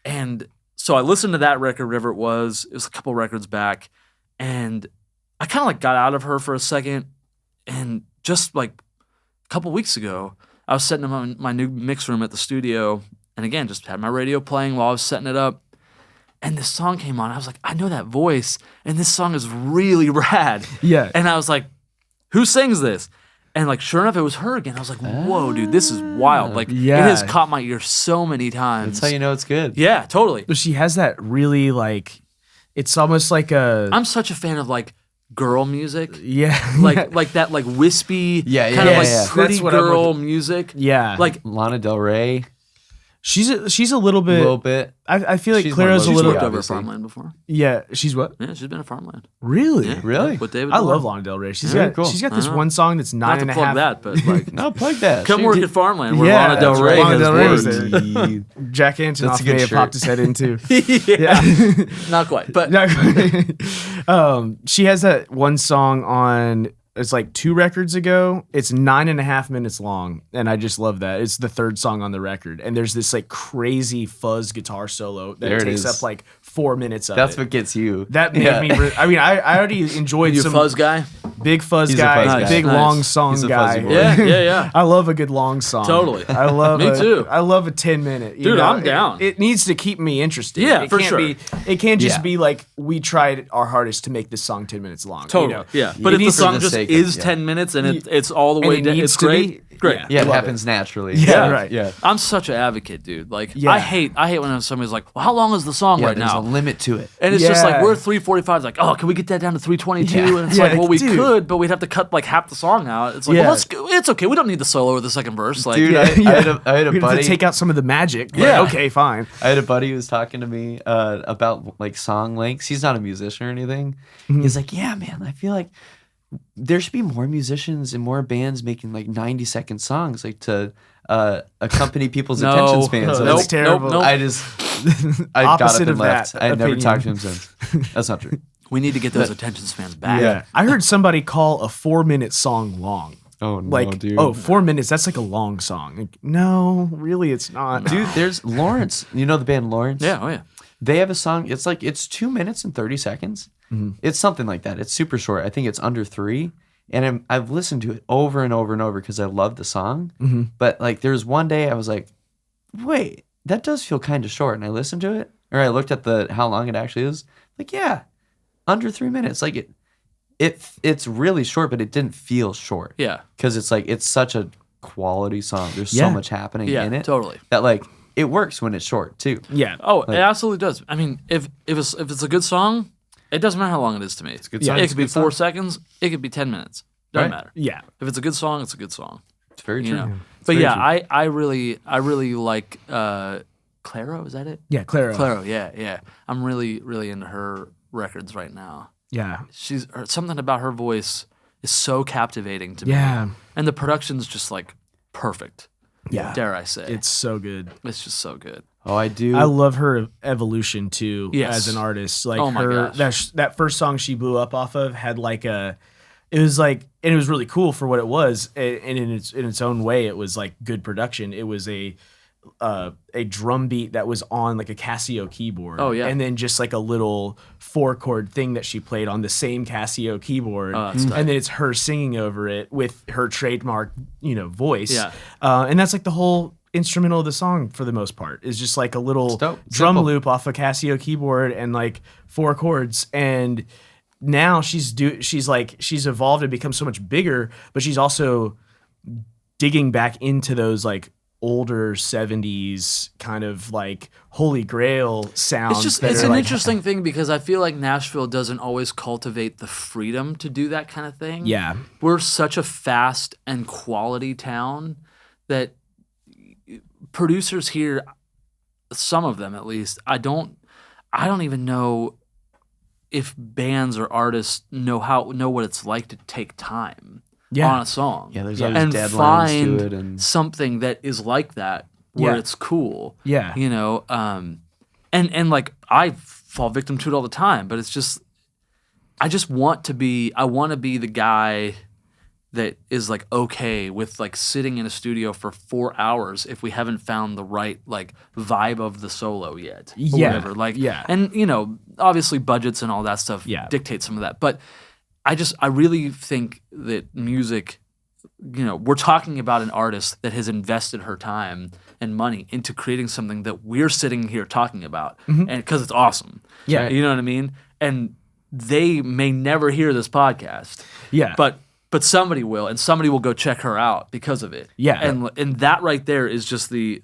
and so I listened to that record, whatever it was. It was a couple records back, and I kind of like got out of her for a second, and just like a couple weeks ago, I was setting up my new mix room at the studio, and again, just had my radio playing while I was setting it up. And this song came on. I was like, I know that voice, and this song is really rad. Yeah. And I was like, who sings this? And like, sure enough, it was her again. I was like, whoa, dude, this is wild. Like, it has caught my ear so many times. That's how you know it's good. Yeah, totally. But she has that really like, it's almost like a. I'm such a fan of like girl music. Yeah. like that like wispy kind of like pretty That's what girl music. Yeah. Like Lana Del Rey. She's a little bit. A little bit. I feel like She's Clara's a more little. worked low-key, over at obviously. Farmland before. Yeah, she's what? Yeah, she's been at Farmland. Really? Yeah. Really? With David. I Moore. love Lana Del Rey. She's Yeah, got cool. she's got this Uh-huh. one song that's Not 9.5. to plug that, but like, No, plug that. come work at Farmland where Yeah, Lana Del that's Rey right. Lana Del Rey has is worked. there. Jack That's Antonoff a may good have shirt. popped his head into. yeah, not quite, but She has that one song on. It's like 2 records ago. It's 9.5 minutes long, and I just love that. It's the 3rd song on the record, and there's this like crazy fuzz guitar solo that There it takes is. up like 4 minutes of That's it. what gets you. That made me. I mean, I already enjoyed you a some fuzz guy. big fuzz He's a guy, fuzz guy. big Nice. long song He's a guy. fuzzy boy. Yeah. I love a good long song. Totally. I love Me too. I love a 10-minute. Dude, I'm down. It needs to keep me interested. Yeah, it for can't sure. It can't just Yeah. be like we tried our hardest to make this song 10 minutes long. Totally. You know? Yeah. You But if need the for song the just sake of- is yeah. 10 minutes and it's all the And way it down, needs it's to great. be- Great. yeah. Yeah, it Love happens naturally. Yeah, right. Yeah. I'm such an advocate, dude. Like, Yeah. I hate when somebody's like, well, how long is the song Yeah, right there's now? a limit to it. And it's just like, Yeah. we're 3:45. It's like, oh, can we get that down to 3:22? Yeah. And it's Yeah, like, well, we dude. could, but we'd have to cut like half the song out. It's like, Yeah. well, let's go. It's okay. We don't need the solo or the second verse. Like, Dude, Yeah. I had a We'd have to buddy. take out some of the magic. but Yeah. Okay, fine. I had a buddy who was talking to me about like song lengths. He's not a musician or anything. He's like, yeah, man, I feel like there should be more musicians and more bands making like 90-second songs, like to accompany people's No. attention spans. No, I was that's terrible. Nope. I just, I got Opposite up and of left. that I never opinion. talked to him since. That's not true. we need to get those attention spans back. Yeah. I heard somebody call a 4-minute song long. Oh no, Like, dude. 4 minutes, that's like a long song. Like, no, really, it's not. Dude, there's Lawrence. You know the band Lawrence? Yeah. Oh, yeah. They have a song. It's 2 minutes and 30 seconds. It's something like that. It's super short. I think it's under 3. And I've listened to it over and over and over because I love the song. But like, there was one day I was like, wait, that does feel kind of short. And I listened to it, or I looked at how long it actually is. Like, yeah, under 3 minutes. Like it's really short, but it didn't feel short. Yeah. Because it's like it's such a quality song. There's Yeah. so much happening Yeah. in it Totally. that like it works when it's short too. Yeah. Oh, it absolutely does. I mean, if it's a good song, it doesn't matter how long it is to me. It's a good song. It It's a could be good 4 song. seconds. It could be 10 minutes. Doesn't Right. matter. Yeah. If it's a good song, it's a good song. It's very You true. know. It's But very yeah, true. I really like Claro. Is that it? Yeah, Clara. Claro. Yeah. I'm really into her records right now. Yeah. Something about her voice is so captivating to me. Yeah. And the production's just like perfect. Yeah. Dare I say? It's so good. It's just so good. Oh, I do. I love her evolution too Yes. as an artist. Like Oh my her gosh. that first song she blew up off of had like it was really cool for what it was, and in its own way it was like good production. It was a drum beat that was on like a Casio keyboard. Oh, yeah. And then just like a little 4-chord thing that she played on the same Casio keyboard. Oh, that's tight. And then it's her singing over it with her trademark, voice. Yeah. And that's like the whole instrumental of the song for the most part is just like a little dope. drum Simple. loop off a Casio keyboard and like 4 chords. And now she's evolved and become so much bigger, but she's also digging back into those like older 70s kind of like holy grail sounds. It's an interesting thing because I feel like Nashville doesn't always cultivate the freedom to do that kind of thing. Yeah. We're such a fast and quality town that producers here, some of them at least, I don't even know if bands or artists know what it's like to take time on a song. Yeah, there's Yeah. always and deadlines find to it, and something that is like that where Yeah. it's cool. Yeah. And like I fall victim to it all the time, but it's just I want to be the guy that is like okay with like sitting in a studio for 4 hours if we haven't found the right like vibe of the solo yet. Or Yeah. whatever. Like Yeah. and obviously budgets and all that stuff Yeah. dictate some of that. But I really think that music we're talking about an artist that has invested her time and money into creating something that we're sitting here talking about, and because it's awesome. Yeah. You know what I mean? And they may never hear this podcast. Yeah. But somebody will, and somebody will go check her out because of it. Yeah. And that right there is just the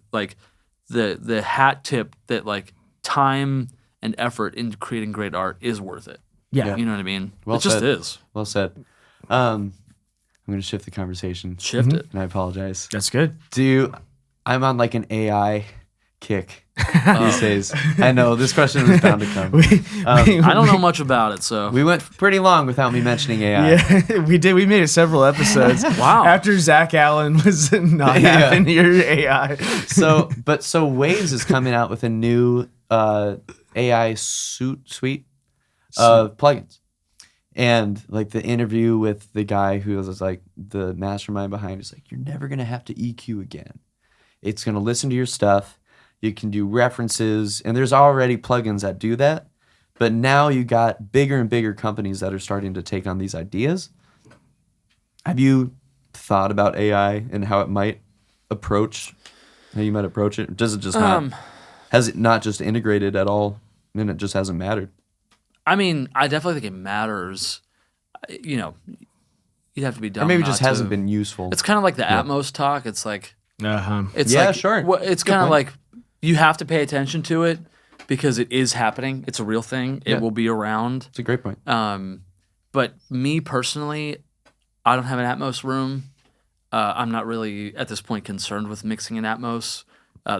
hat tip that like time and effort into creating great art is worth it. Yeah. You know what I mean? Well It just said. is. Well said. I'm going to shift the conversation. Shift it. And I apologize. That's good. I'm on like an AI kick these days. I know this question was bound to come. I don't know much about it, so. We went pretty long without me mentioning AI. Yeah, we did. We made it several episodes. Wow. After Zach Allen was not having your AI. So Waves is coming out with a new AI suite of plugins. And like the interview with the guy who was like the mastermind behind it is like, you're never going to have to EQ again. It's going to listen to your stuff. You can do references. And there's already plugins that do that. But now you got bigger and bigger companies that are starting to take on these ideas. Have you thought about AI and how you might approach it? Or does it just not, has it not just integrated at all and it just hasn't mattered? I mean, I definitely think it matters. You'd have to be dumb. Or maybe not just to. hasn't been useful. It's kind of like the Atmos talk. It's like, it's Yeah, like, sure. It's kind of like you have to pay attention to it because it is happening. It's a real thing. It will be around. It's a great point. But me personally, I don't have an Atmos room. I'm not really at this point concerned with mixing in Atmos.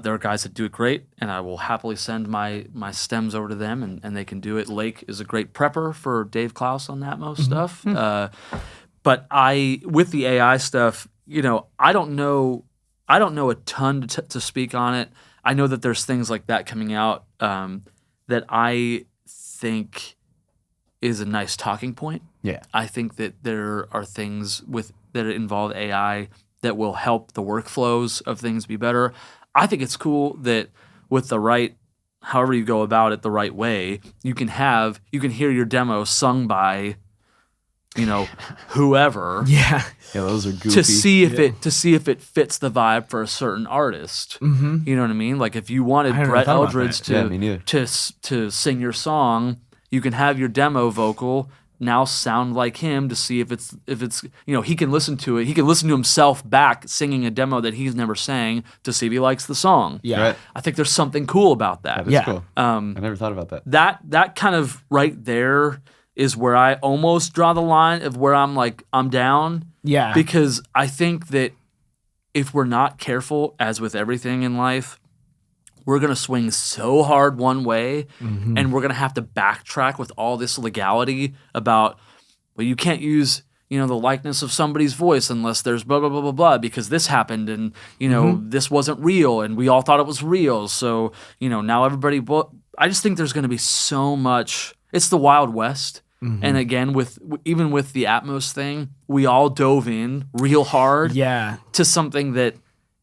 There are guys that do it great, and I will happily send my stems over to them, and they can do it. Lake is a great prepper for Dave Klaus on Atmos stuff. But with the AI stuff, I don't know a ton to speak on it. I know that there's things like that coming out that I think is a nice talking point. Yeah. I think that there are things that involve AI that will help the workflows of things be better. I think it's cool that with the right, however you go about it the right way, you can hear your demo sung by, whoever. Yeah. Yeah, those are goofy. To see if it fits the vibe for a certain artist. Mm-hmm. You know what I mean? Like if you wanted Brett Eldredge to sing your song, you can have your demo vocal now sound like him to see if it's he can listen to it. He can listen to himself back singing a demo that he's never sang to see if he likes the song. Yeah. Right. I think there's something cool about that. That's cool. I never thought about that. That kind of right there is where I almost draw the line of where I'm like, I'm down. Yeah. Because I think that if we're not careful, as with everything in life, we're going to swing so hard one way, and we're going to have to backtrack with all this legality about, well, you can't use, the likeness of somebody's voice unless there's blah, blah, blah, blah, blah, because this happened and, this wasn't real and we all thought it was real. So, now everybody, I just think there's going to be so much, it's the Wild West. And again, even with the Atmos thing, we all dove in real hard to something that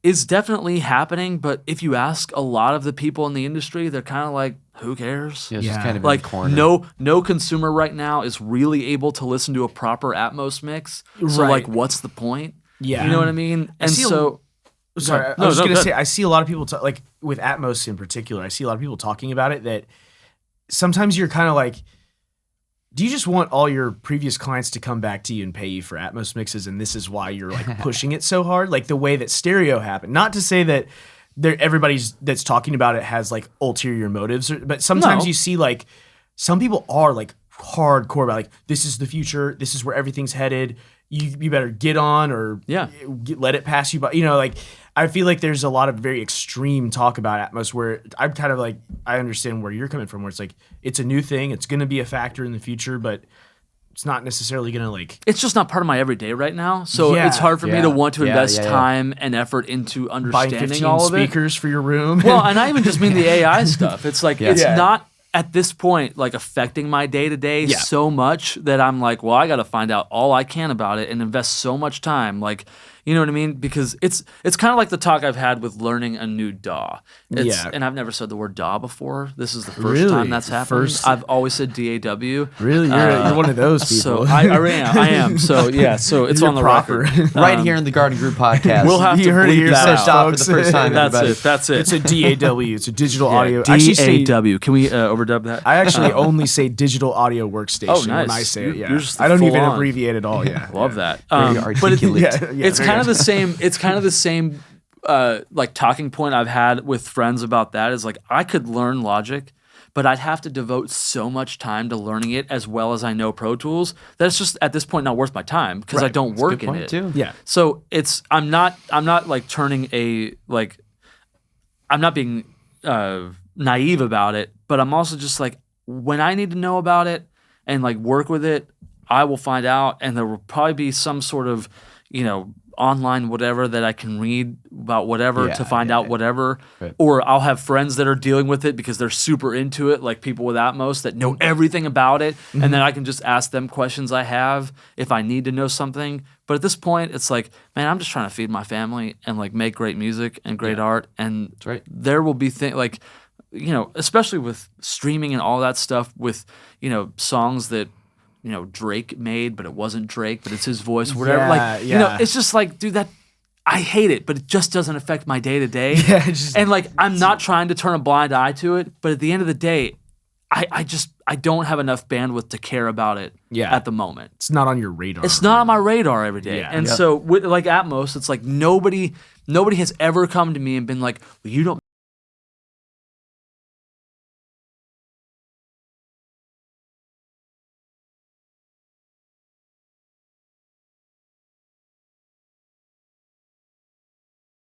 is definitely happening, but if you ask a lot of the people in the industry, they're kind of like, who cares? Yeah, it's just kind of like in the corner. No consumer right now is really able to listen to a proper Atmos mix. So like, what's the point? Yeah. You know what I mean? And Sorry, I was just going to say, I see a lot of people, like with Atmos in particular, I see a lot of people talking about it that sometimes you're kind of like, do you just want all your previous clients to come back to you and pay you for Atmos mixes, and this is why you're like pushing it so hard? Like the way that stereo happened. Not to say that everybody's that's talking about it has like ulterior motives, but sometimes you see like some people are like hardcore about like, this is the future, this is where everything's headed. You better get on or let it pass you by. Like I feel like there's a lot of very extreme talk about Atmos where I'm kind of like, I understand where you're coming from, where it's like, it's a new thing. It's going to be a factor in the future, but it's not necessarily going to like. It's just not part of my everyday right now. So it's hard for me to want to invest time and effort into understanding all of it. Buying 15 speakers for your room. Well, and I even just mean the AI stuff. It's like, it's not at this point like affecting my day-to-day so much that I'm like, well, I got to find out all I can about it and invest so much time. Like, You know what I mean? Because it's kind of like the talk I've had with learning a new DAW. And I've never said the word DAW before. This is the first time that's happened. I've always said DAW. Really? You're one of those people. So I am. So yeah, so it's on the proper. record. Right here in the Garden Group podcast. We'll have to You heard it bleep here that first, out. for the first time. That's it. It's a DAW. It's a digital audio. I actually say- DAW. Can we overdub that? I actually only say digital audio workstation nice. when I say it. You're just I don't even full on. abbreviate at all. Yeah, Love that. Very But articulate. it's kind of the same. It's kind of the same. Like talking point I've had with friends about that is like I could learn Logic, but I'd have to devote so much time to learning it as well as I know Pro Tools that it's just at this point not worth my time because I don't work in it. Too. Yeah. So I'm not like turning I'm not being naive about it, but I'm also just like when I need to know about it and like work with it, I will find out, and there will probably be some sort of, online whatever that I can read about whatever to find out whatever. Right. Or I'll have friends that are dealing with it because they're super into it, like people with Atmos that know everything about it, and then I can just ask them questions I have if I need to know something. But at this point, it's like, man, I'm just trying to feed my family and like make great music and great art, and there will be things like, especially with streaming and all that stuff with, songs that Drake made, but it wasn't Drake, but it's his voice, whatever. It's just like, dude, that I hate it, but it just doesn't affect my day to day. And like, I'm not trying to turn a blind eye to it, but at the end of the day, I don't have enough bandwidth to care about it at the moment. It's not on your radar. It's not on my radar every day. Yeah. And so with like Atmos, it's like nobody has ever come to me and been like, well, you don't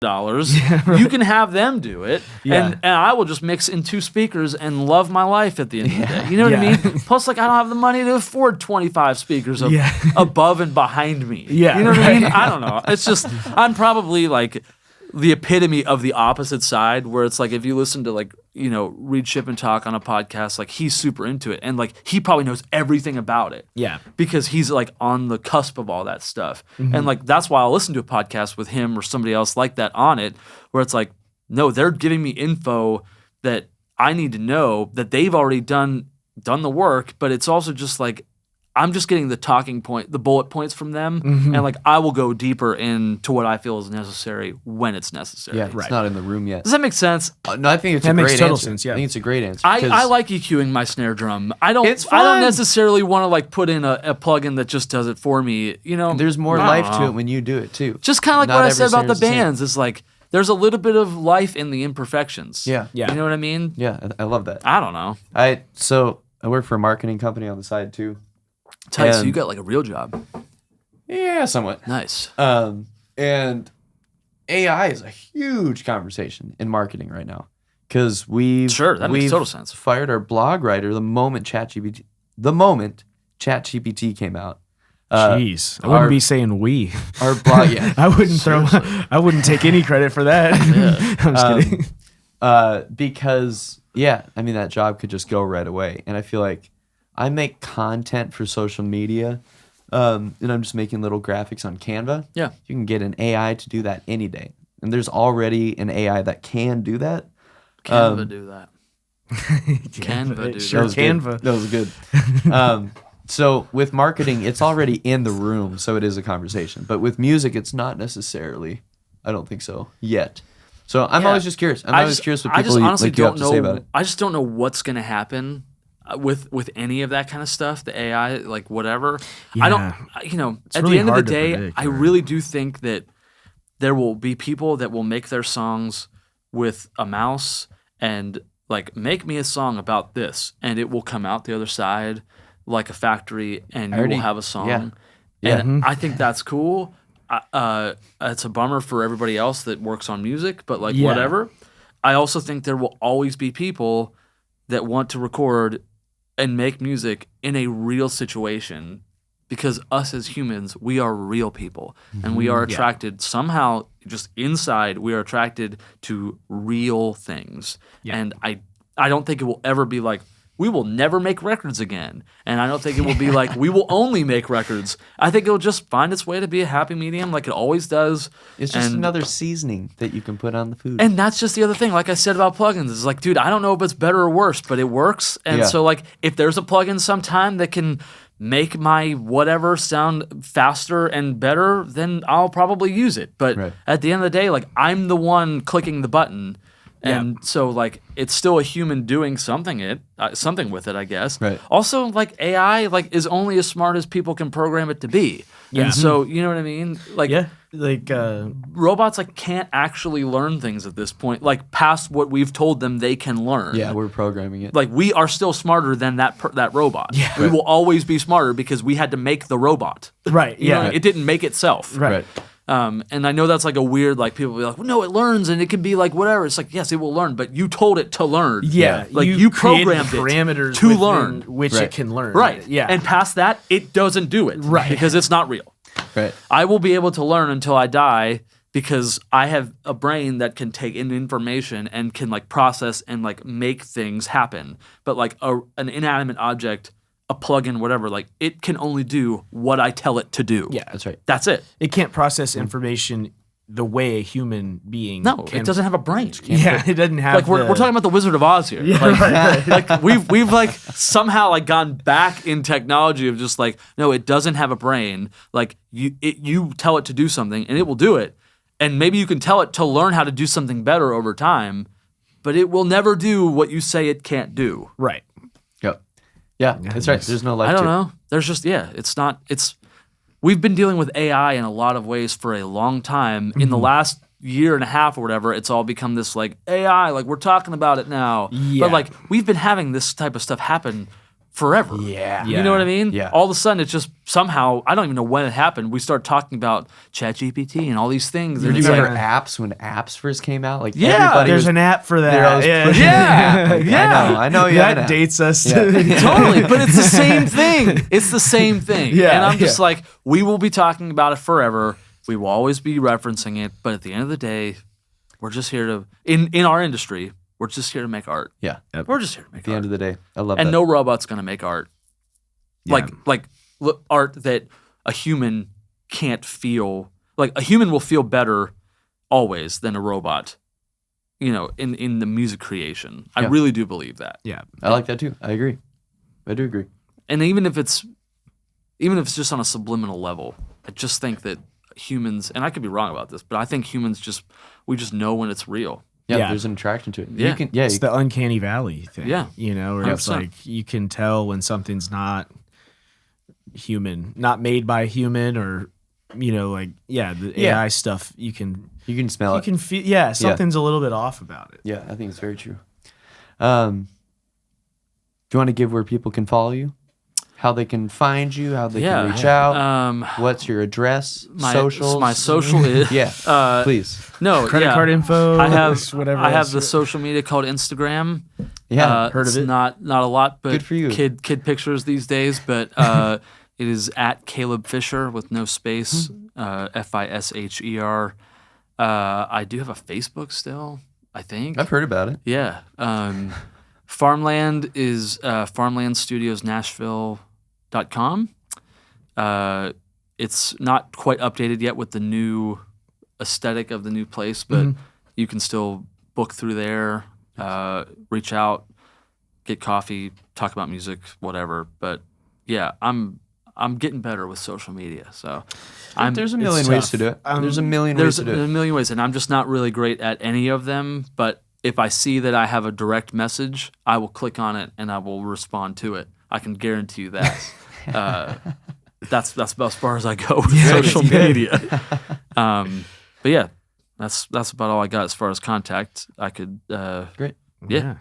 dollars, you can have them do it, and I will just mix in 2 speakers and love my life at the end of the day. You know what I mean? Plus, like, I don't have the money to afford 25 speakers above and behind me. You know what I mean? I don't know. It's just, I'm probably like the epitome of the opposite side, where it's like if you listen to like Reed Shippen talk on a podcast, like he's super into it and like he probably knows everything about it. Yeah, because he's like on the cusp of all that stuff, and like that's why I'll listen to a podcast with him or somebody else like that on it, where it's like, no, they're giving me info that I need to know, that they've already done the work, but it's also just like, I'm just getting the talking point, the bullet points from them, and like I will go deeper into what I feel is necessary when it's necessary. Yeah, it's not in the room yet. Does that make sense? No, I think it's a great answer. Sense, I think it's a great answer. I like EQing my snare drum. I don't necessarily want to like put in a plugin that just does it for me. There's more life to it when you do it too. Just kind of like what I said about the bands. It's like there's a little bit of life in the imperfections. Yeah. You know what I mean? Yeah, I love that. I don't know. So I work for a marketing company on the side too. Tight, so you got like a real job. Yeah, somewhat. Nice. And AI is a huge conversation in marketing right now, because makes total sense. Fired our blog writer the moment ChatGPT came out. Jeez, I wouldn't be saying we. Our blog, yeah. I wouldn't take any credit for that. I'm just kidding. Because that job could just go right away, and I feel like I make content for social media, and I'm just making little graphics on Canva. Yeah. You can get an AI to do that any day. And there's already an AI that can do that. Canva do that. Canva do sure that. Canva. That was good. So with marketing, it's already in the room, so it is a conversation. But with music, it's not necessarily. I don't think so yet. So I'm always just curious. I'm always curious what people have to say about it. I just don't know what's going to happen with any of that kind of stuff, the AI, like whatever. I don't, at the end of the day, I really do think that there will be people that will make their songs with a mouse and like, make me a song about this, and it will come out the other side like a factory, and you will have a song. And I think that's cool. It's a bummer for everybody else that works on music, but like whatever. I also think there will always be people that want to record and make music in a real situation, because us as humans, we are real people, and we are attracted somehow, just inside, we are attracted to real things. And I don't think it will ever be like, we will never make records again. And I don't think it will be like, we will only make records. I think it'll just find its way to be a happy medium like it always does. It's just another seasoning that you can put on the food. And that's just the other thing. Like I said about plugins, it's like, dude, I don't know if it's better or worse, but it works. And so like, if there's a plugin sometime that can make my whatever sound faster and better, then I'll probably use it. But at the end of the day, like, I'm the one clicking the button. And so, like, it's still a human doing something with it, I guess. Right. Also, like, AI, like, is only as smart as people can program it to be. Yeah. And so, you know what I mean? Like, robots, like, can't actually learn things at this point, like, past what we've told them they can learn. Yeah, we're programming it. Like, we are still smarter than that robot. Yeah. We will always be smarter because we had to make the robot. Right. You know, it didn't make itself. Right. And I know that's like a weird, like, people will be like, well, no, it learns and it can be like whatever. It's like, yes, it will learn, but you told it to learn. Yeah. Like, you programmed the parameters it to learn. which it can learn. Right. Yeah. And past that, it doesn't do it. Right. Because it's not real. Right. I will be able to learn until I die because I have a brain that can take in information and can, like, process and, like, make things happen. But, like, an inanimate object, a plugin, whatever, like, it can only do what I tell it to do. Yeah. That's right. That's it. It can't process information the way a human being No, can. it doesn't have a brain. Yeah, it doesn't have Like, we're talking about the Wizard of Oz here. Yeah, like we've like somehow like gone back in technology of just like, no, it doesn't have a brain. Like, you tell it to do something and it will do it. And maybe you can tell it to learn how to do something better over time, but it will never do what you say it can't do. Right. Yep. Yeah, that's right. There's no life I don't to it. know. There's just, we've been dealing with AI in a lot of ways for a long time. In the last year and a half or whatever, it's all become this like AI, like we're talking about it now. Yeah. But like, we've been having this type of stuff happen forever. Yeah. You know what I mean? Yeah. All of a sudden, it's just somehow, I don't even know when it happened. We start talking about ChatGPT and all these things. Do And you it's remember like, apps when apps first came out? Like, Yeah, everybody There's was, an app for they're always that. pushing Yeah. it. I know. You have an That app. dates us. Yeah. totally, but it's the same thing. It's the same thing. Yeah, and I'm just yeah. like, we will be talking about it forever. We will always be referencing it. But at the end of the day, we're just here to, in our industry, we're just here to make art. Yeah. At We're just here to make the art. end of the day, I love And that. no robot's going to make art. Yeah. Like art that a human can't feel. Like, a human will feel better always than a robot, you know, in the music creation. I Yeah. really do believe that. Yeah. I like that too. I agree. I do agree. And even if it's just on a subliminal level, I just think that humans, and I could be wrong about this, but I think humans we just know when it's real. Yeah, Yeah. there's an attraction to it. Yeah. You can, It's the uncanny valley thing. Yeah. You know, where it's 100%. like you can tell when something's not human, not made by a human, or, you know, like, the Yeah. AI stuff, you can smell it. feel, something's a little bit off about it. Yeah, I think it's very true. Do you want to give where people can follow you? How they can find you? How they can reach out? What's your address? Socials? My social is Please. no Credit card info. I have whatever. I have else. the social media called Instagram. Yeah, heard of it's it. Not a lot, but Good for you. Kid pictures these days. But it is at Caleb Fisher with no space. Fisher. I do have a Facebook still, I think. I've heard about it. Yeah. Farmland is Farmland Studios Nashville.com. It's not quite updated yet with the new aesthetic of the new place, but you can still book through there, reach out, get coffee, talk about music, whatever. But yeah, I'm getting better with social media. So There's a million ways to do it. There's a million ways to do there's it. a million ways, and I'm just not really great at any of them. But if I see that I have a direct message, I will click on it and I will respond to it. I can guarantee you that. That's about as far as I go with social media. But yeah, that's about all I got as far as contact. I could. Great. Yeah.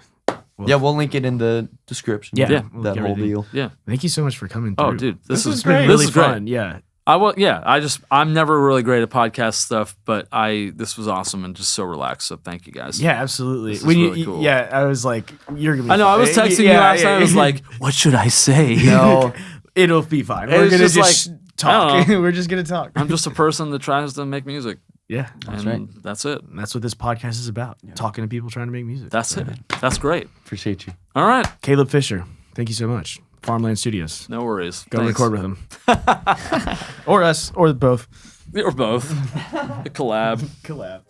Yeah, we'll link it in the description. Yeah. That We'll get whole everything. deal. Yeah. Thank you so much for coming through. Oh, dude, this has is been great. really This is great. fun. Yeah. I'm never really great at podcast stuff, but this was awesome and just so relaxed. So thank you guys. Yeah, absolutely. This is really cool. Yeah, I was like, you're gonna be I know. I was fine. texting you last night. I was like, what should I say? No, it'll be fine. It We're was gonna just just like, I talk. don't know. We're just gonna talk. I'm just a person that tries to make music. Yeah. And that's it. And that's what this podcast is about. Talking to people trying to make music. That's it. That's great. Appreciate you. All right. Caleb Fisher, thank you so much. Farmland Studios. No worries. Go Thanks. record with him. Or us, or both. Or both. A collab. Collab.